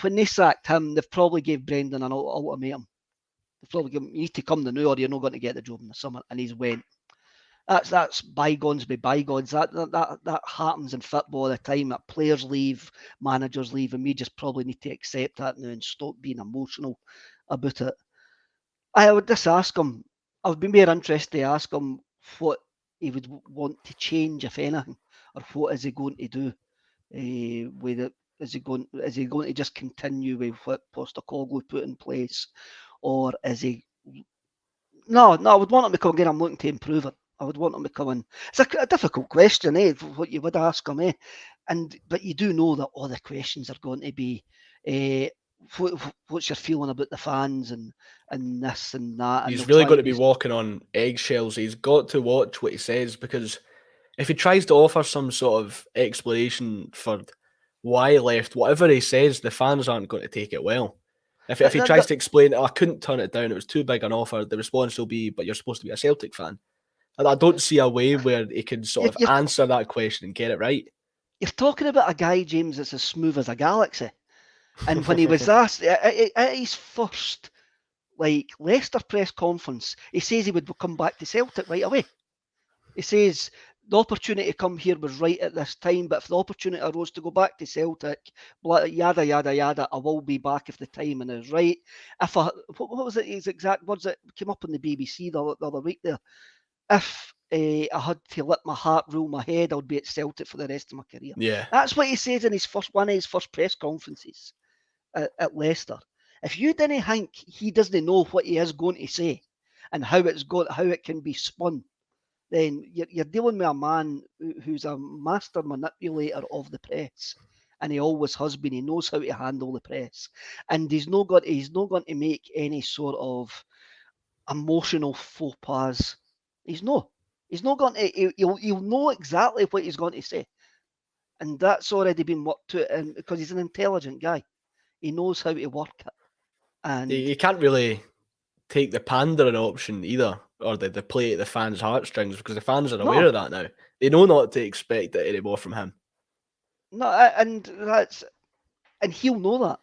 When they sacked him, they've probably gave Brendan an ultimatum. They've probably given him, "You need to come the new, or you're not going to get the job in the summer." And he's went. That's bygones be bygones. That happens in football all the time. That players leave, managers leave, and we just probably need to accept that now and stop being emotional about it. I would just ask him. I would be more interested to ask him what he would want to change, if anything, or what is he going to do with it. Is he going to just continue with what Postecoglou put in place, or is he? No, I would want him to come again. I'm looking to improve it. I would want him to come in. It's a difficult question, what you would ask him, but you do know that all the questions are going to be, what's your feeling about the fans and this and that? He's And really got to be walking on eggshells. He's got to watch what he says, because if he tries to offer some sort of explanation for why he left, whatever he says, the fans aren't going to take it well. If he tries to explain, "I couldn't turn it down, it was too big an offer," the response will be, "But you're supposed to be a Celtic fan." And I don't see a way where he can sort of answer that question and get it right. You're talking about a guy, James, that's as smooth as a galaxy. And when he was asked at his first Leicester press conference, he says he would come back to Celtic right away. He says the opportunity to come here was right at this time, but if the opportunity arose to go back to Celtic, yada yada yada, I will be back if the timing is right. What was it? His exact words that came up on the BBC the other week there. If I had to let my heart rule my head, I would be at Celtic for the rest of my career. Yeah, that's what he says in one of his first press conferences at Leicester. If you didn't think he doesn't know what he is going to say and how it can be spun, then you're dealing with a man who's a master manipulator of the press, and he always has been. He knows how to handle the press, and he's not going to make any sort of emotional faux pas. He's not going to. He'll know exactly what he's going to say, and that's already been worked to, and because he's an intelligent guy, he knows how to work it. And you can't really take the pandering option either, or the play at the fans' heartstrings, because the fans are aware of that now. They know not to expect it anymore from him. No, and he'll know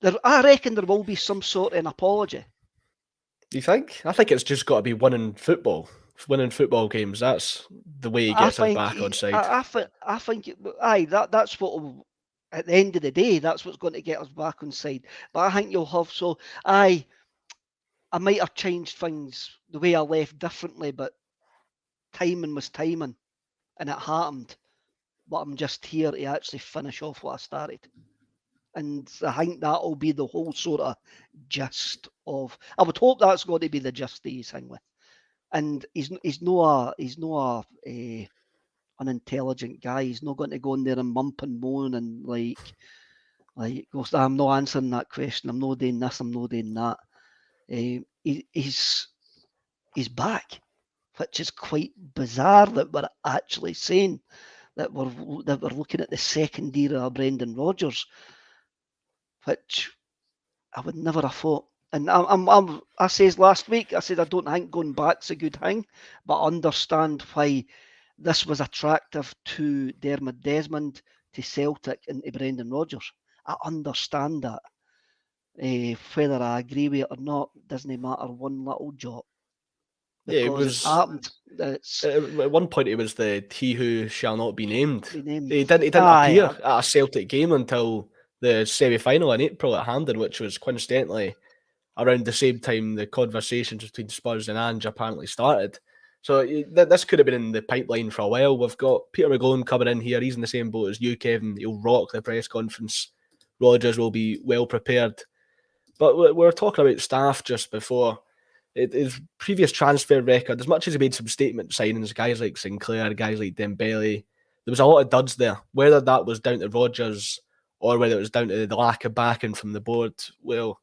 that. I reckon there will be some sort of an apology. Do you think? I think it's just got to be winning football games. That's the way he gets us back on side. I think that's what at the end of the day, that's what's going to get us back on side. But I think you'll have I might have changed things the way I left differently, but timing was timing, and it happened. But I'm just here to actually finish off what I started, and I think that'll be the whole sort of gist of. I would hope that's got to be the gist that he's hanging with. And he's no a unintelligent guy. He's not going to go in there and mump and moan and like goes, I'm not answering that question. I'm not doing this. I'm not doing that. He's back, which is quite bizarre that we're actually saying that we're looking at the second era of Brendan Rodgers, which I would never have thought. And I says last week, I said I don't think going back's a good thing, but I understand why this was attractive to Dermot Desmond, to Celtic, and to Brendan Rodgers. I understand that. Whether I agree with it or not doesn't matter one little jot. Because it's happened. At one point, it was the he who shall not be named. He didn't appear at a Celtic game until the semi-final in April at Hampden, which was coincidentally around the same time the conversations between Spurs and Ange apparently started. So this could have been in the pipeline for a while. We've got Peter McGlone coming in here. He's in the same boat as you, Kevin. He'll rock the press conference. Rodgers will be well prepared. But we were talking about staff just before. His previous transfer record, as much as he made some statement signings, guys like Sinclair, guys like Dembele, there was a lot of duds there. Whether that was down to Rodgers or whether it was down to the lack of backing from the board, well,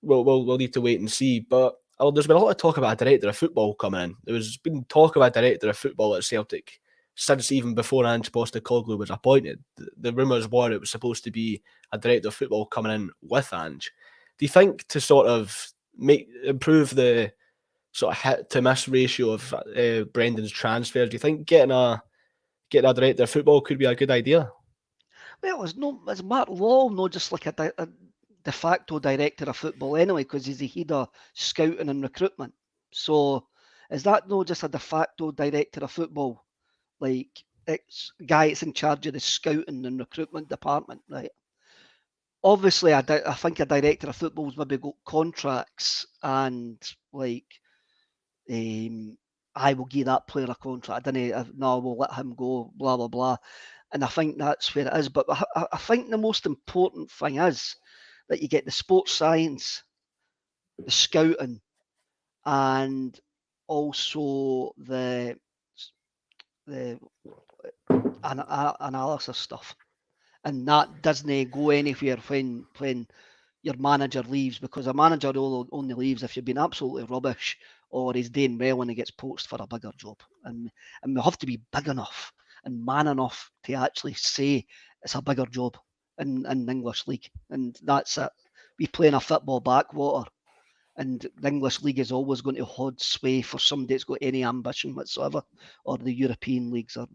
we'll need to wait and see. But there's been a lot of talk about a director of football coming in. There's been talk about a director of football at Celtic since even before Ange Postecoglou was appointed. The rumours were it was supposed to be a director of football coming in with Ange. Do you think to sort of improve the sort of hit to miss ratio of Brendan's transfers, do you think getting a director of football could be a good idea? Well, it's Mark Law, not just like a de facto director of football anyway, because he's the head of scouting and recruitment. So is that not just a de facto director of football? Like it's guy that's in charge of the scouting and recruitment department, right? Obviously, I think a director of football's maybe got contracts and like, I will give that player a contract. No, we'll let him go, blah, blah, blah. And I think that's where it is. But I think the most important thing is that you get the sports science, the scouting, and also the analysis stuff. And that doesn't go anywhere when your manager leaves, because a manager only leaves if you've been absolutely rubbish or he's doing well and he gets poached for a bigger job. And we have to be big enough and man enough to actually say it's a bigger job in the English league. And that's it. We play in a football backwater, and the English league is always going to hold sway for somebody that's got any ambition whatsoever, or the European leagues or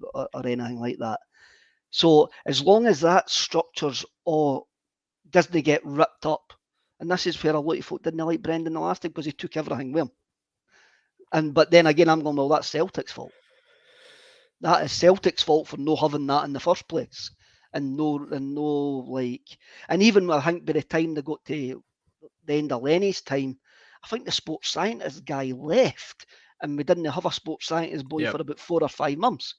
anything like that. So as long as that structure's all doesn't get ripped up, and this is where a lot of folk didn't like Brendan the last time because he took everything with him. But then again, I'm going, well, that's Celtic's fault. That is Celtic's fault for not having that in the first place, and even I think by the time they got to the end of Lenny's time, I think the sports scientist guy left, and we didn't have a sports scientist boy for about 4 or 5 months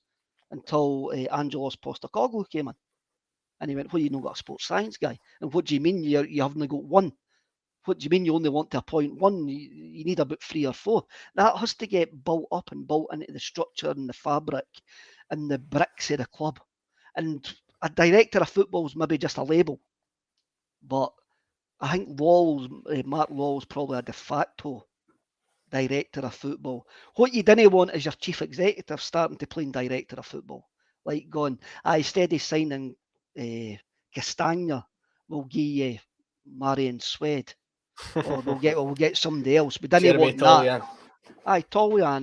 until Angelos Postecoglou came in. And he went, well, you not got a sports science guy. And what do you mean you haven't got one? What do you mean you only want to appoint one? You need about 3 or 4. That has to get built up and built into the structure and the fabric and the bricks of the club. And a director of football is maybe just a label. But I think Mark Law's probably a de facto director of football. What you didn't want is your chief executive starting to play director of football. Like going, instead of signing Castagna, we'll give you Marion Swed, or we'll get somebody else. We didn't want that. Tollian.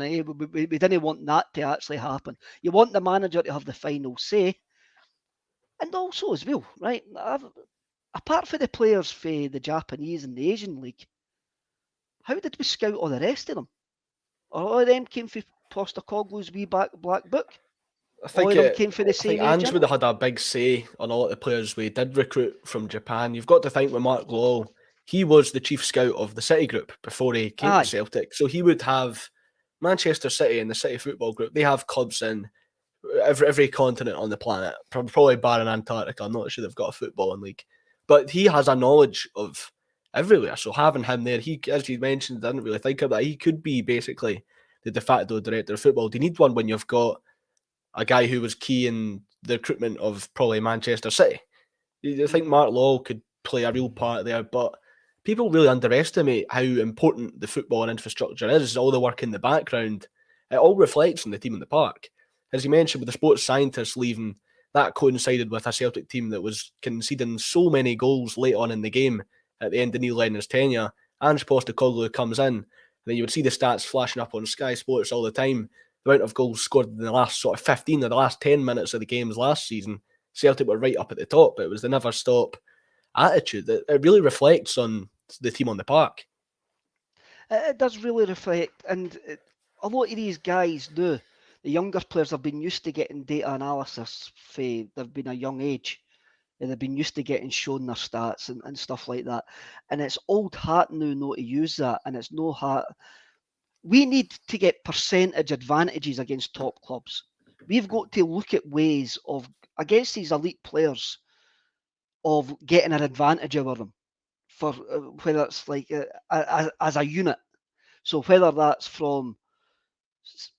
We didn't want that to actually happen. You want the manager to have the final say, and also as well, right? Apart from the players for the Japanese and the Asian League, how did we scout all the rest of them? All of them came from Postecoglou's wee black book. I think Ange would have had a big say on a lot of the players we did recruit from Japan. You've got to think with Mark Law, he was the chief scout of the City Group before he came to Celtic. So he would have Manchester City and the City Football Group. They have clubs in every continent on the planet, probably barring Antarctica. I'm not sure they've got a footballing league. But he has a knowledge of everywhere. So having him there, he, as you mentioned, didn't really think of that. He could be basically the de facto director of football. Do you need one when you've got a guy who was key in the recruitment of probably Manchester City? You think Mark Law could play a real part there, but people really underestimate how important the football and infrastructure is. All the work in the background, it all reflects on the team in the park. As you mentioned, with the sports scientists leaving, that coincided with a Celtic team that was conceding so many goals late on in the game at the end of Neil Lennon's tenure. Ange Postecoglou comes in, and then you would see the stats flashing up on Sky Sports all the time. The amount of goals scored in the last sort of 15 or the last 10 minutes of the games last season, Celtic were right up at the top. It was the never stop attitude that it really reflects on the team on the park. It does really reflect, and a lot of these guys do. The younger players have been used to getting data analysis. They've been a young age. And they've been used to getting shown their stats and stuff like that. And it's old hat now not to use that. And it's no hat. We need to get percentage advantages against top clubs. We've got to look at ways of, against these elite players, of getting an advantage over them, for whether it's like as a unit. So whether that's from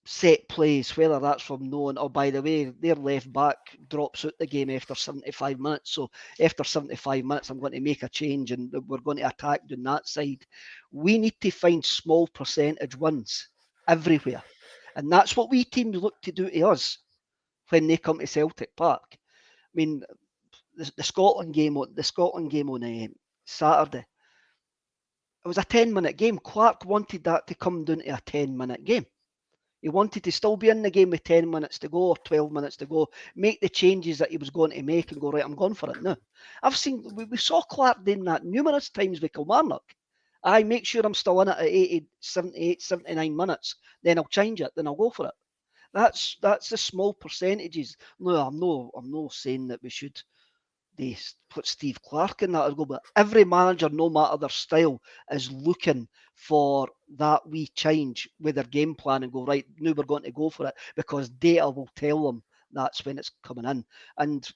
set plays, whether that's from knowing, oh, by the way, their left back drops out the game after 75 minutes. So after 75 minutes, I'm going to make a change and we're going to attack down that side. We need to find small percentage wins everywhere. And that's what we teams look to do to us when they come to Celtic Park. I mean, the Scotland game on Saturday, it was a 10-minute game. Clark wanted that to come down to a 10-minute game. He wanted to still be in the game with 10 minutes to go or 12 minutes to go, make the changes that he was going to make and go, right, I'm going for it now. We saw Clark doing that numerous times with Kilmarnock. I make sure I'm still in it at 80, 78, 79 minutes, then I'll change it, then I'll go for it. That's the small percentages. No, I'm not saying that we should they put Steve Clark in that as well, but every manager, no matter their style, is looking for that wee change with their game plan and go, right, now we're going to go for it because data will tell them that's when it's coming in. And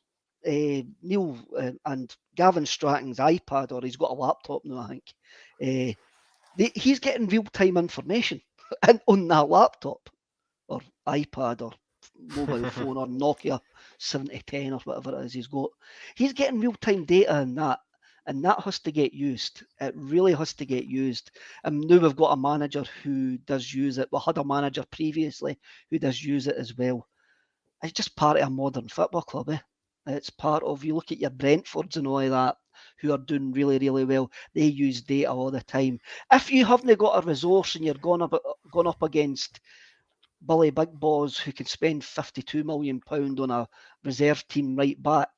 Neil and Gavin Stratton's iPad, or he's got a laptop now, I think, he's getting real-time information on that laptop or iPad or mobile phone or Nokia 7010 or whatever it is he's got. He's getting real-time data in that, and that has to get used. It really has to get used. And now we've got a manager who does use it. We had a manager previously who does use it as well. It's just part of a modern football club. It's part of, you look at your Brentfords and all of that, who are doing really, really well. They use data all the time. If you haven't got a resource and you're going up against Billy Big Balls who can spend £52 million on a reserve team right back,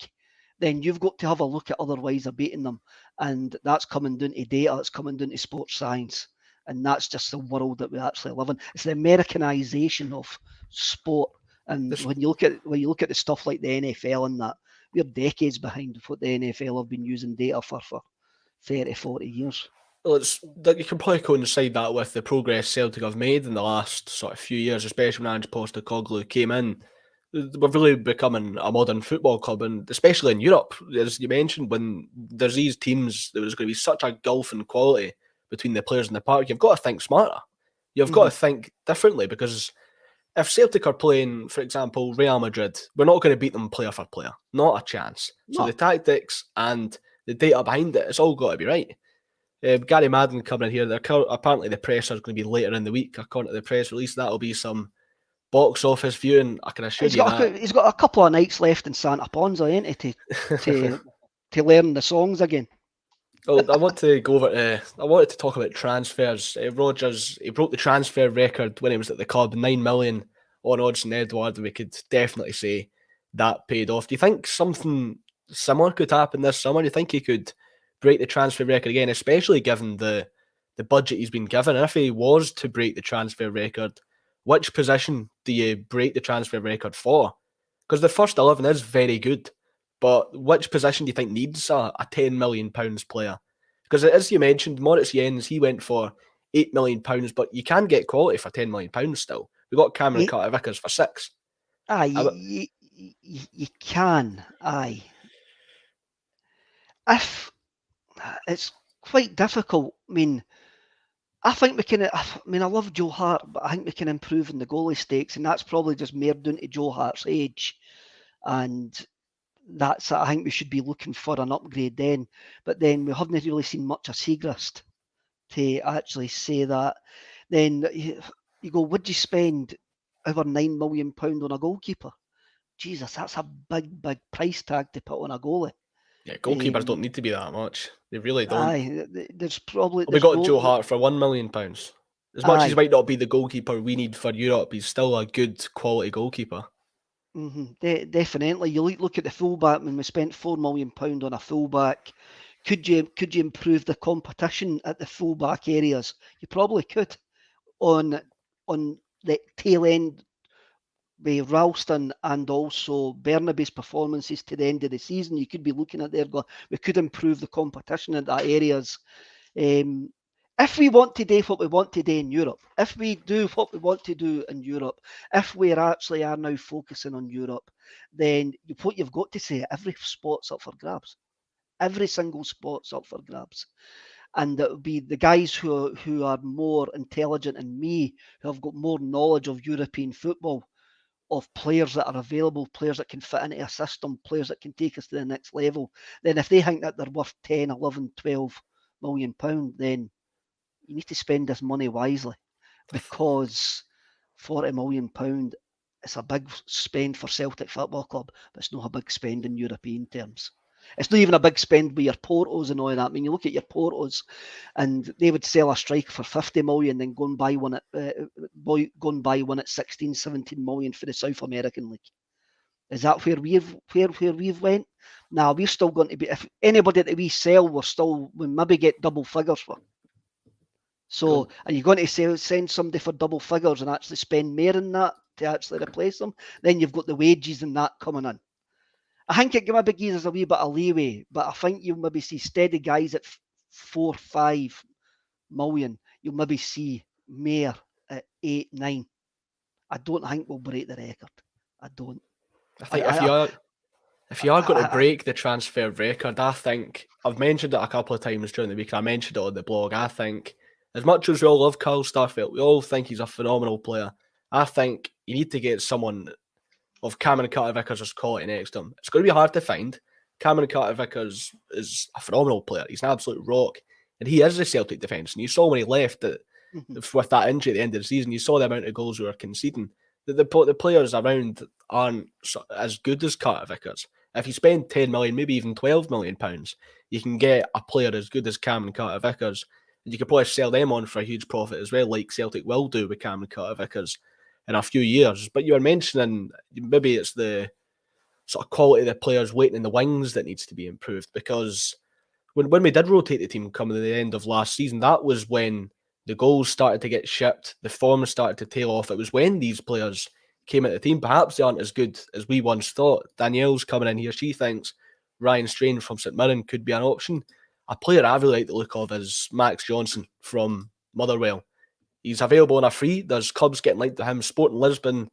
then you've got to have a look at other ways of beating them. And that's coming down to data, it's coming down to sports science. And that's just the world that we actually live in. It's the Americanization of sport. And when you look at the stuff like the NFL and that, we're decades behind what the NFL have been using data for 30, 40 years. Well, you can probably coincide that with the progress Celtic have made in the last sort of few years, especially when Ange Postecoglou came in. We're really becoming a modern football club, and especially in Europe, as you mentioned, when there's these teams, there's going to be such a gulf in quality between the players in the park. You've got to think smarter. You've got to think differently, because if Celtic are playing, for example, Real Madrid, we're not going to beat them player for player. Not a chance. No. So the tactics and the data behind it, it's all got to be right. Gary Madden coming in here. Apparently, the press is going to be later in the week. According to the press release, that'll be some box office viewing. I can assure you that. He's got a couple of nights left in Santa Ponza, ain't he, to learn the songs again. Well, I wanted to talk about transfers. Rodgers, he broke the transfer record when he was at the club, 9 million on Odsonne Edouard, and we could definitely say that paid off. Do you think something similar could happen this summer? Do you think he could break the transfer record again, especially given the budget he's been given? And if he was to break the transfer record, which position do you break the transfer record for? Because the first 11 is very good, but which position do you think needs a £10 million player? Because as you mentioned, Moritz Jens, he went for £8 million, but you can get quality for £10 million still. We got Cameron Carter-Vickers for £6 million. You can, aye. If it's quite difficult. I mean, I think we can. I mean, I love Joe Hart, but I think we can improve in the goalie stakes, and that's probably just more down to Joe Hart's age. And that's, I think we should be looking for an upgrade then. But then we haven't really seen much of Segrist to actually say that. Then you go, would you spend over £9 million on a goalkeeper? Jesus, that's a big, big price tag to put on a goalie. Yeah, goalkeepers don't need to be that much. They really don't. Aye, there's probably We got Joe Hart for £1 million. As much as he aye. might not be the goalkeeper we need for Europe, he's still a good quality goalkeeper. Definitely. You look at the fullback. When we spent £4 million on a fullback, could you improve the competition at the fullback areas? You probably could. On the tail end with Ralston and also Bernaby's performances to the end of the season, you could be looking at there going, we could improve the competition in that areas. If we want to do what we want to do in Europe, if we do what we want to do in Europe, if we actually are now focusing on Europe, then what you've got to say, every spot's up for grabs. Every single spot's up for grabs. And it would be the guys who are more intelligent than me, who have got more knowledge of European football, of players that are available, players that can fit into a system, players that can take us to the next level. Then if they think that they're worth 10, 11, 12 million pound, then you need to spend this money wisely, because £40 million, it's a big spend for Celtic Football Club, but it's not a big spend in European terms. It's not even a big spend with your Portos and all that. I mean, you look at your Portos, and they would sell a striker for 50 million, then go and buy one at 16, 17 million for the South American League. Is that where we've went? Now we're still going to be. If anybody that we sell, we maybe get double figures for. So, Cool. are you going to send somebody for double figures and actually spend more than that to actually replace them? Then you've got the wages and that coming in. I think it maybe gives us a wee bit of leeway, but I think you'll maybe see steady guys at 4-5 million. You'll maybe see more at 8-9. I don't think we'll break the record. I don't. I think if you are going to break the transfer record, I think I've mentioned it a couple of times during the week. I mentioned it on the blog. I think as much as we all love Carl Starfelt, we all think he's a phenomenal player. I think you need to get someone of Cameron Carter-Vickers' quality next to him. It's going to be hard to find. Cameron Carter-Vickers is a phenomenal player. He's an absolute rock. And he is the Celtic defence. And you saw when he left that with that injury at the end of the season, you saw the amount of goals we were conceding. The players around aren't as good as Carter-Vickers. If you spend 10 million, maybe even 12 million pounds, you can get a player as good as Cameron Carter-Vickers. And you could probably sell them on for a huge profit as well, like Celtic will do with Cameron Carter-Vickers in a few years. But you were mentioning maybe it's the sort of quality of the players waiting in the wings that needs to be improved, because when we did rotate the team coming to the end of last season, that was when the goals started to get shipped, the form started to tail off. It was when these players came into the team. Perhaps they aren't as good as we once thought. Danielle's coming in here. She thinks Ryan Strange from St Mirren could be an option. A player I really like the look of is Max Johnson from Motherwell. He's available on a free. There's clubs getting linked to him. Sporting Lisbon,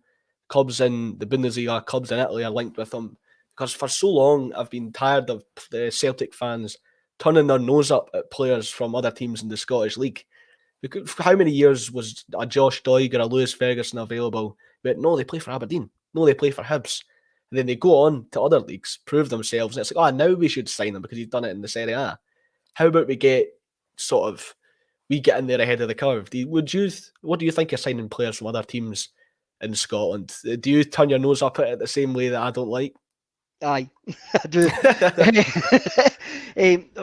clubs in the Bundesliga, clubs in Italy are linked with him. Because for so long, I've been tired of the Celtic fans turning their nose up at players from other teams in the Scottish League. Because how many years was a Josh Doig or a Lewis Ferguson available? But no, they play for Aberdeen. No, they play for Hibs. And then they go on to other leagues, prove themselves. And it's like, now we should sign them because he's done it in the Serie A. How about we get in there ahead of the curve? What do you think of signing players from other teams in Scotland? Do you turn your nose up at it the same way that I don't like? Aye, I do.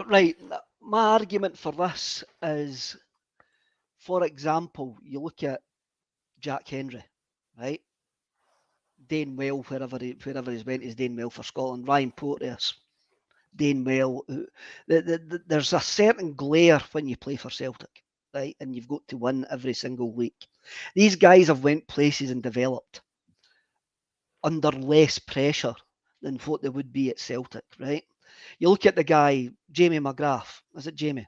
Right, my argument for this is, for example, you look at Jack Hendry, right? Doing well wherever he's went, he's doing well for Scotland. Ryan Porteous, doing well. There's a certain glare when you play for Celtic, right? And you've got to win every single week. These guys have went places and developed under less pressure than what they would be at Celtic, right? You look at the guy, Jamie McGrath. Is it Jamie?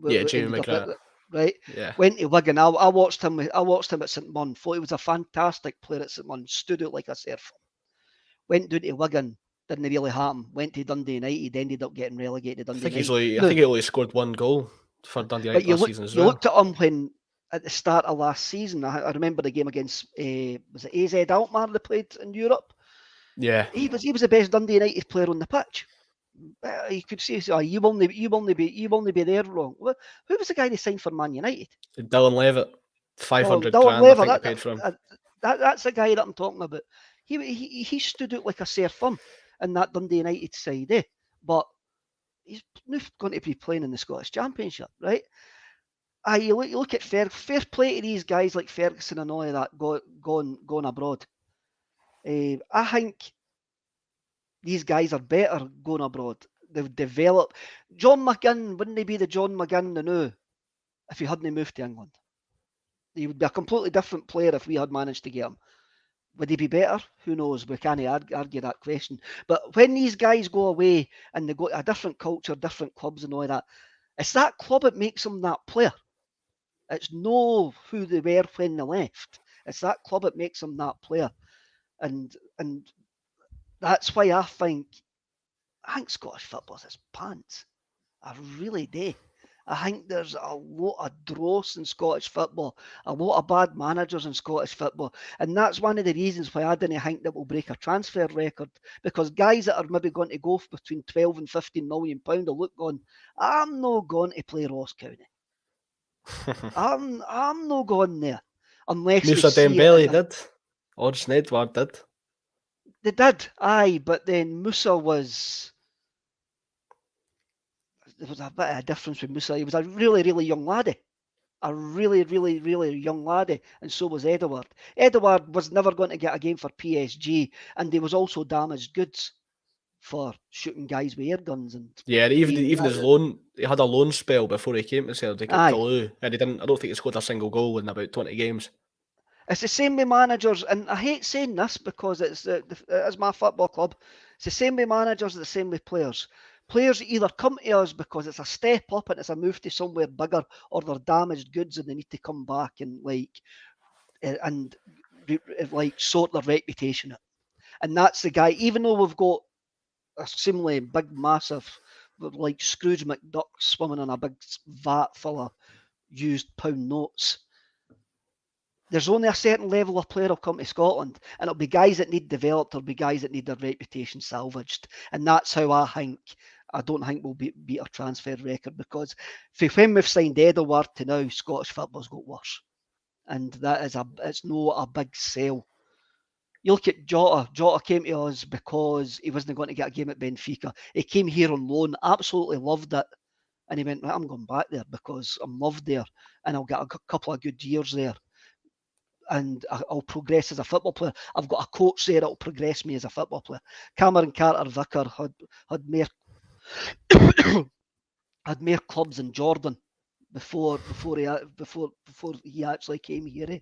Yeah, Jamie McGrath. Right? Yeah. Went to Wigan. I watched him at St Mun. Thought he was a fantastic player at St Mun. Stood out like a surfer. Went down to Wigan. Didn't really happen. Went to Dundee United. Ended up getting relegated to Dundee United. I think he only scored one goal for Dundee But United last season as you well. looked at him when at the start of last season. I remember the game against was it AZ Alkmaar they played in Europe. Yeah, He was the best Dundee United player on the pitch. You could say, "Oh, you only be there wrong." Well, who was the guy they signed for Man United? Dylan Levitt, Oh, 500 Dylan grand I Lever. think they paid for him. That's the guy that I'm talking about. He stood out like a sore thumb in that Dundee United side, eh? But he's not going to be playing in the Scottish Championship, right? You look at fair play to these guys like Ferguson and all of that going abroad. I think these guys are better going abroad. They've developed. John McGinn wouldn't he be the John McGinn they knew if he hadn't moved to England? He would be a completely different player if we had managed to get him. Would he be better? Who knows? We can't argue that question. But when these guys go away and they go to a different culture, different clubs and all that, it's that club that makes them that player. It's no who they were when they left. It's that club that makes them that player. And that's why I think Scottish football's its pants. I really do. I think there's a lot of dross in Scottish football, a lot of bad managers in Scottish football. And that's one of the reasons why I didn't think that we'll break a transfer record. Because guys that are maybe going to go between 12 and 15 million pounds will look going, I'm not going to play Ross County. I'm not going there. Unless Musa they see Dembele did. Odsonne Edouard did. They did, aye, but then Musa was... There was a bit of a difference with Musa. He was a really, really young laddie. A really, really, really young laddie, and so was Edouard. Edouard was never going to get a game for PSG, and he was also damaged goods for shooting guys with air guns. And yeah, even his loan, he had a loan spell before he came to Celtic at Toulouse, and I don't think he scored a single goal in about 20 games. It's the same with managers, and I hate saying this because it's my football club. It's the same with managers, it's the same with players. Players either come to us because it's a step up and it's a move to somewhere bigger, or they're damaged goods and they need to come back and sort their reputation out. And that's the guy. Even though we've got a seemingly big, massive, like Scrooge McDuck swimming in a big vat full of used pound notes, there's only a certain level of player will come to Scotland, and it'll be guys that need developed, or be guys that need their reputation salvaged. And that's how I don't think we'll beat our transfer record, because when we've signed Edouard to now, Scottish football's got worse. And it's not a big sell. You look at Jota. Jota came to us because he wasn't going to get a game at Benfica. He came here on loan, absolutely loved it. And he went, I'm going back there because I'm loved there and I'll get a couple of good years there. And I'll progress as a football player. I've got a coach there that'll progress me as a football player. Cameron Carter-Vicker had more had more clubs in Jordan before he actually came here.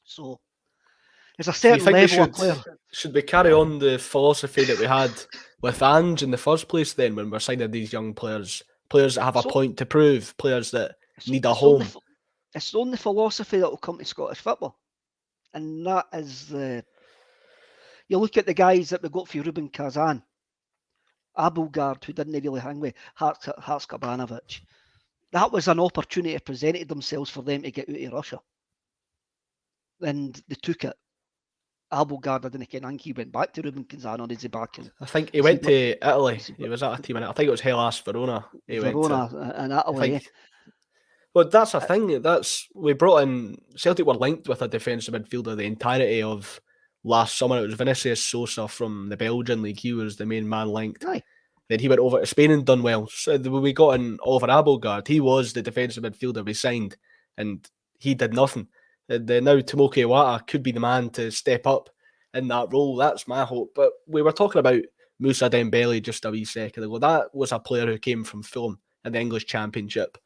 So there's a certain level of player. Should we carry on the philosophy that we had with Ange in the first place then, when we're signing these young players that have a point to prove, players that need a home? It's the only philosophy that will come to Scottish football. And that is you look at the guys that we got for Ruben Kazan, Abelgard, who didn't really hang with, Hartskabanovic. That was an opportunity presented themselves for them to get out of Russia. And they took it. Abelgard, I didn't think he went back to Ruben Kazan, or is he back in? I think he went to Italy. He was at a team in it. I think it was Hellas Verona. Verona in Italy. Well, that's a thing. We brought in Celtic were linked with a defensive midfielder the entirety of last summer. It was Vinicius Sosa from the Belgian league. He was the main man linked. Aye. Then he went over to Spain and done well. So when we got in Oliver Abelgard, he was the defensive midfielder we signed, and he did nothing. And now Tomoki Iwata could be the man to step up in that role. That's my hope. But we were talking about Musa Dembele just a wee second ago. That was a player who came from Fulham in the English Championship.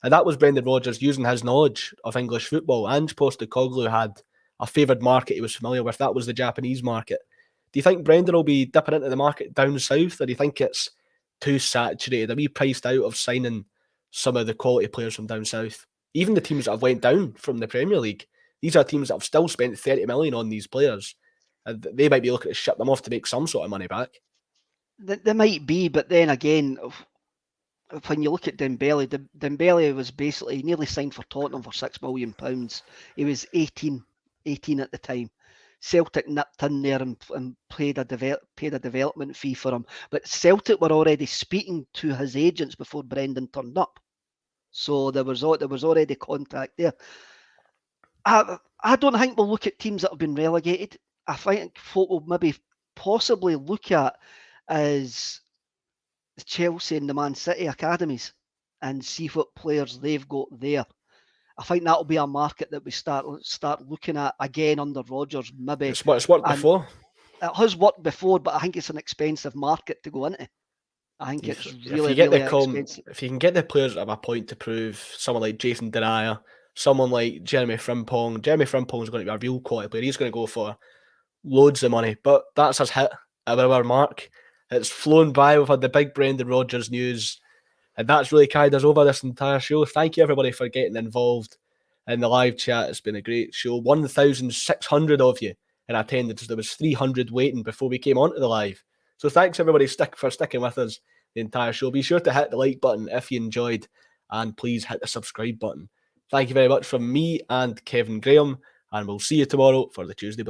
And that was Brendan Rodgers using his knowledge of English football. Ange Postecoglou had a favoured market he was familiar with. That was the Japanese market. Do you think Brendan will be dipping into the market down south, or do you think it's too saturated? Are we priced out of signing some of the quality players from down south? Even the teams that have went down from the Premier League, these are teams that have still spent 30 million on these players. And they might be looking to ship them off to make some sort of money back. They might be, but then again, when you look at Dembele, Dembele was basically nearly signed for Tottenham for £6 million. He was 18 at the time. Celtic nipped in there and paid a development fee for him. But Celtic were already speaking to his agents before Brendan turned up. So there was already contact there. I don't think we'll look at teams that have been relegated. I think what we'll maybe possibly look at is the Chelsea and the Man City academies and see what players they've got there. I think that'll be a market that we start looking at again under Rodgers. Maybe It's worked before. It has worked before, but I think it's an expensive market to go into. I think it's really expensive. If you can get the players that have a point to prove, someone like Jason Denayer, someone like Jeremy Frimpong. Jeremy Frimpong is going to be a real quality player. He's going to go for loads of money, but that's his hit at our mark. It's flown by. We've had the big Brendan Rodgers news, and that's really carried us over this entire show. Thank you everybody for getting involved in the live chat. It's been a great show. 1,600 of you in attendance. There was 300 waiting before we came onto the live. So thanks everybody for sticking with us the entire show. Be sure to hit the like button if you enjoyed, and please hit the subscribe button. Thank you very much from me and Kevin Graham, and we'll see you tomorrow for the Tuesday Bill.